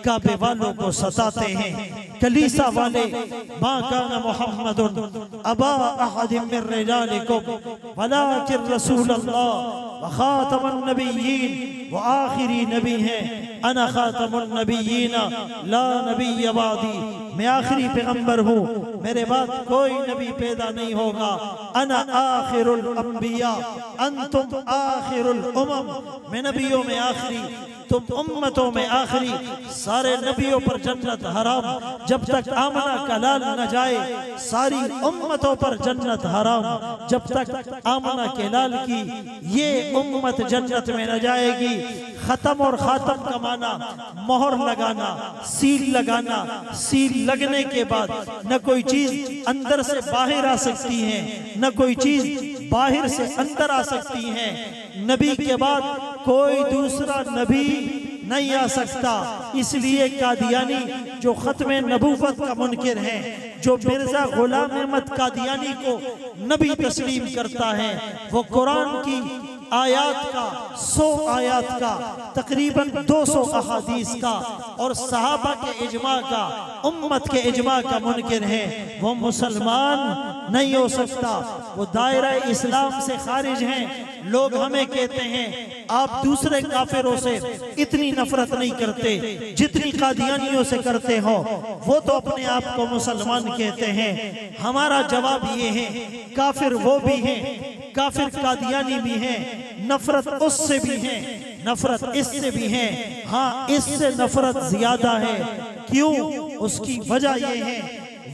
[SPEAKER 1] काबे वालों को सताते हैं, कलीसा वाले मा काना मुहम्मदुन अबा अहदिम मिन रिजालिकुम वलाकिन रसूलल्लाह व खातमुन नबिय्यीन, वो आखिरी नबी हैं, अना खातमुन नबिय्यीन ला नबिय्य बादी, मैं आखिरी पैगंबर हूँ, मेरे बाद कोई नबी पैदा नहीं होगा। अना आखिरुल अंबिया अंतुम आखिरुल उमम, मैं नबियों में आखिरी, तुम उम्मतों में आखिरी। सारे नबियों पर जन्नत हराम, जब तक आमना का लाल न जाए, सारी उम्मतों पर जन्नत हराम, जब तक आमना के लाल की ये उम्मत जन्नत में न जाएगी। खत्म और खातम का माना मोहर लगाना, सील लगाना, सील लगने के बाद न कोई चीज अंदर से बाहर आ सकती है, न कोई चीज बाहर से अंदर आ सकती है। नबी के बाद कोई दूसरा नबी नहीं आ सकता। इसलिए कादियानी जो खत्मे नबूवत का मुनकिर है, जो मिर्जा गुलाम अहमद कादियानी को नबी तस्लीम करता है, वो कुरान की आयात का 100 आयात का तकरीबन 200 अहादीस का और सहाबा के इजमा का, उम्मत के इजमा का मुनकिर है, वो मुसलमान नहीं हो सकता। वो दायरा इस्लाम से खारिज हैं। लोग हमें कहते हैं आप दूसरे काफिरों से इतनी नफरत नहीं करते जितनी कादियानियों से करते हो, वो तो अपने आप को मुसलमान कहते हैं। हमारा जवाब ये है, काफिर वो भी हैं, काफिर कादियानी भी हैं, नफरत उससे भी है, नफरत इससे भी है। हाँ, इससे नफरत ज्यादा है। क्यों? उसकी वजह यह है,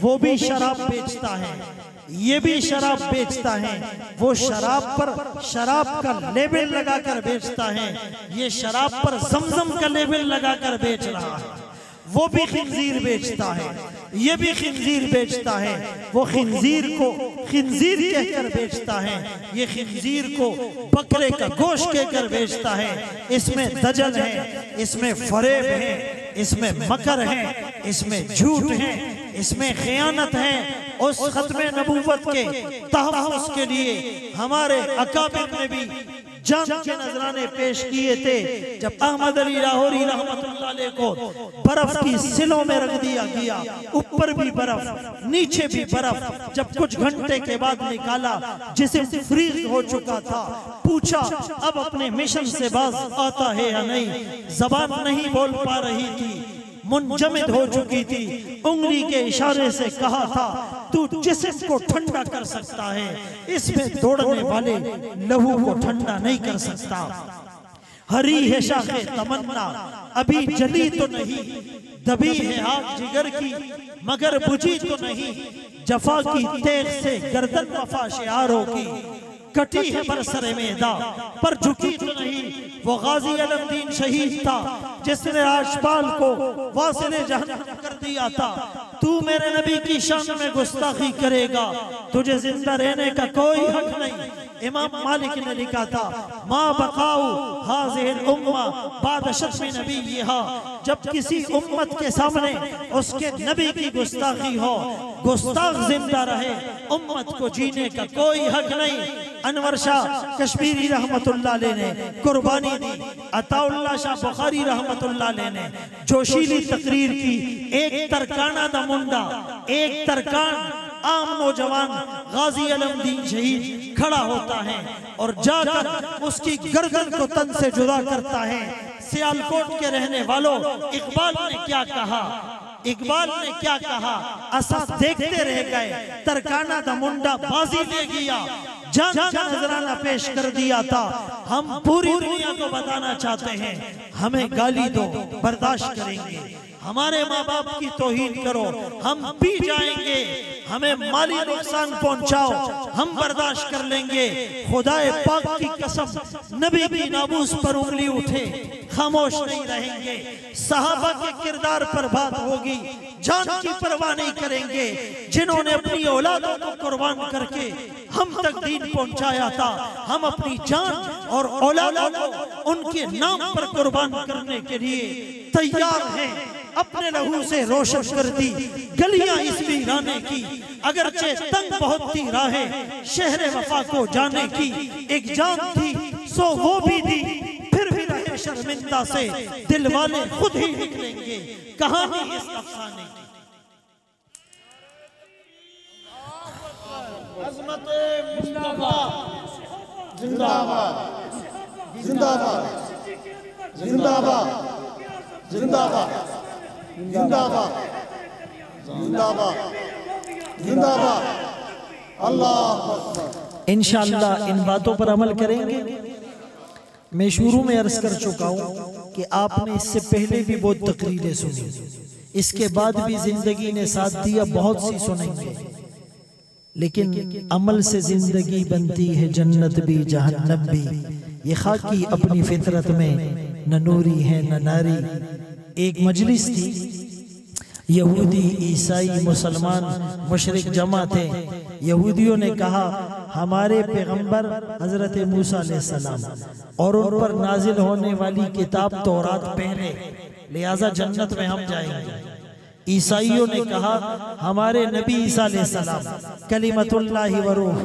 [SPEAKER 1] वो भी शराब बेचता है, ये भी शराब बेचता है। वो शराब पर शराब का लेबल लगाकर बेचता है, ये शराब पर जमजम का लेबल लगाकर बेच रहा है। वो भी खिंजीर बेचता है, ये भी खिंजीर बेचता है। वो खिंजीर को खिंजीर कहकर बेचता है, ये खिंजीर को बकरे का गोश्त कहकर बेचता है। इसमें दजल है, इसमें फरेब है, इसमें मकर है, इसमें झूठ है, इसमें खयानत है। उस खत्मे नबूवत के तहफ़्फ़ुज़ के लिए हमारे अकाबिर ने भी जान के नजराने पेश किए थे। जब अहमद अली लाहौरी रहमतुल्लाह अलैह को बर्फ की सिलों में रख दिया गया, ऊपर भी बर्फ नीचे भी बर्फ, जब कुछ घंटे के बाद निकाला, जिसे फ्रीज हो चुका था, पूछा अब अपने मिशन से बाज आता है या नहीं, जबान नहीं बोल पा रही थी, मुंजमद हो चुकी थी। उंगली के इशारे से कहा था तू जिस्म को ठंडा कर सकता है, इसमें दौड़ने वाले लहू को ठंडा नहीं कर सकता। हरी है शाखे तमन्ना अभी जली तो नहीं, दबी है आग जिगर की मगर बुझी तो नहीं, जफा की तेग से गर्दन वफा शियारों की, कटी है बरसरे मैदा पर झुकी तो नहीं। वो गाजी अलमदीन शहीद था जिसने राजपाल को वासिले जहन्नम कर दिया था। तू मेरे नबी की शान में गुस्ताखी करेगा, तुझे जिंदा रहने का कोई हक नहीं। इमाम मालिक ने लिखा था मा बकाऊ हाज़िहिल उम्मा बाद शत्म नबीहा, जब किसी उम्मत के सामने उसके नबी की गुस्ताखी हो, गुस्ताख जिंदा रहे, उम्मत को जीने का कोई हक नहीं। अनवर शाह कश्मीरी रहमतुल्लाह अलैह ने कुर्बानी दी, अताउल्लाह शाह बुखारी रहमतुल्लाह अलैह ने जोशीली तकरीर की। एक तरकाना दा मुंडा, एक तरकान आम नौजवान गाजी अलमदीन शहीद खड़ा होता है और जाकर उसकी गर्दन को तन से जुदा करता है। सियालकोट के रहने वालों, इकबाल ने क्या कहा, इकबाल ने क्या कहा, असा देखते रह गए, तरकाना दा मुंडा बाजी ले गया, जान का नजराना पेश कर दिया था। हम पूरी दुनिया को बताना चाहते हैं, हमें गाली दो बर्दाश्त करेंगे, हमारे माँ बाप की तौहीन करो हम पी जाएंगे, हमें माली नुकसान पहुंचाओ हम बर्दाश्त कर लेंगे। खुदाए पाक की कसम, नबी की नामूस पर उंगली उठे खामोश नहीं रहेंगे। सहाबा के किरदार पर बात होगी, जान की परवाह नहीं करेंगे। जिन्होंने अपनी औलादों को कुर्बान करके हम तक दीन पहुंचाया था, हम अपनी जान और औलादों को उनके नाम पर कुर्बान करने के लिए तैयार हैं। अपने लहू से रोशन कर दी गलियां इस वीराने की, अगरचे तंग बहुत थी राहें शहर वफा को जाने की। एक जान थी सो वो भी दी, फिर भी शर्मिंदा से दिल वाले खुद ही निकलेंगे। कहानी इस अफसाने की।
[SPEAKER 2] अज़मत मुस्तफा
[SPEAKER 3] जिंदाबाद जिंदाबाद जिंदाबाद जिंदाबाद जिंदाबाद जिंदाबाद जिंदाबाद। अल्लाह अकबर।
[SPEAKER 1] इंशाअल्लाह इन बातों पर अमल करेंगे। मैं शुरू में अर्ज कर चुका हूँ कि आपने इससे पहले भी बहुत तकरीरें सुनी, इसके बाद भी जिंदगी ने साथ दिया, बहुत सी सुनेंगे, लेकिन अमल से जिंदगी बनती है जन्नत भी जहन्नम भी। ये खाकी अपनी फितरत में न नूरी है न नारी। एक मजलिस थी, यहूदी ईसाई मुसलमान मुशरिक जमा थे। यहूदियों ने कहा हमारे पैगंबर हजरत मूसा अलैहिस्सलाम और उन पर नाजिल होने वाली किताब तौरात पहले, लिहाजा जन्नत में हम जाएंगे। ईसाइयों ने कहा हमारे नबी ईसा अलैहिस्सलाम कलिमतुल्लाहि व रूह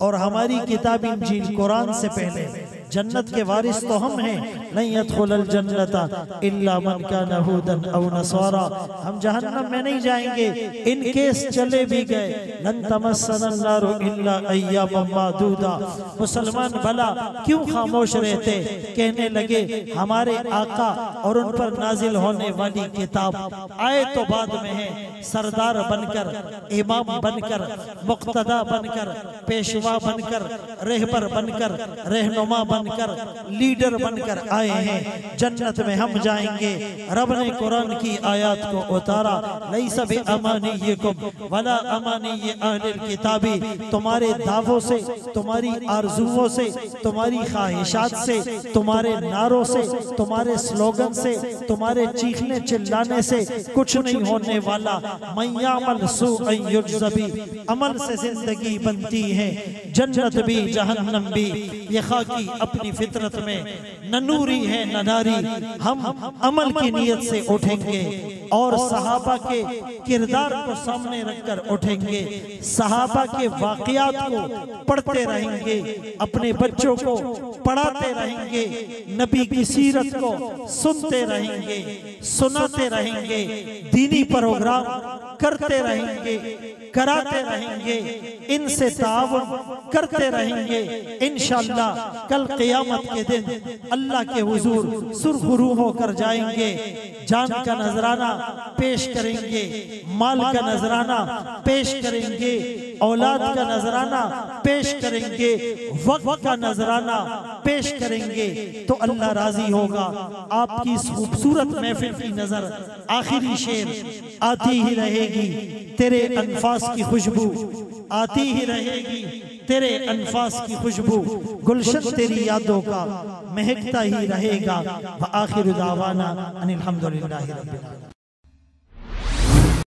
[SPEAKER 1] और हमारी किताब इंजील कुरान से पहले जन्नत के वारिस तो हम हैं। नहीं यदखुलुल जन्नता इल्ला मन कान हुदन औ नसारा, हम जहन्नम में नहीं जाएंगे। इन केस चले भी गए लन तमस्सनन नारु इल्ला अय्यामम मादूदा। मुसलमान भला क्यों खामोश रहते, कहने लगे हमारे आका और उन पर नाजिल होने वाली किताब आए तो बाद में है। सरदार बनकर, इमाम बनकर, मुक्तदा बनकर, पेशवा बनकर, रहबर बनकर, रहनुमा बनकर, लीडर बनकर आए हैं। जन्नत में हम जाएंगे। रब ने कुरान की आयत को उतारा, लैसा बिअमानिय्यकुम वला अमानिय्य अहलिल किताबी। तुम्हारे दावों से, तुम्हारी आरज़ुओं से, तुम्हारी ख्वाहिशात से, तुम्हारे नारों से, तुम्हारे स्लोगन से, तुम्हारे चीखने चिल्लाने से कुछ नहीं होने वाला। मय्यामल सुअन युज्ज़बी, अमल से जिंदगी बनती है जन्नत भी जहन्नम भी। ये खाकी अपनी फितरत में न नूरी है न नारी। हम अमल की नीयत से उठेंगे और सहाबा के किरदार को सामने रखकर उठेंगे। सहाबा के वाकयात को पढ़ते रहेंगे, अपने बच्चों को पढ़ाते रहेंगे, नबी की सीरत को सुनते रहेंगे, सुनाते रहेंगे, दीनी प्रोग्राम करते रहेंगे, कराते रहेंगे, इनसे ताउन करते रहेंगे। इंशाअल्लाह कल क़यामत के दिन अल्लाह के हुजूर सुरखरू होकर जाएंगे। जान का नजराना पेश करेंगे, माल का नजराना पेश करेंगे, औलाद का नजराना पेश करेंगे, वक्त का नजराना पेश करेंगे। तो अल्लाह राजी होगा। आपकी इस खूबसूरत महफिल की नजर आखिरी शेर आती ही रहेगी, तेरे अनफास की खुशबू आती ही रहेगी, तेरे अनफास की खुशबू, गुलशन तेरी यादों का महकता ही रहेगा। व आखिर दावाना अनिल हम्दुलिल्लाहि रब्बिल आलमीन।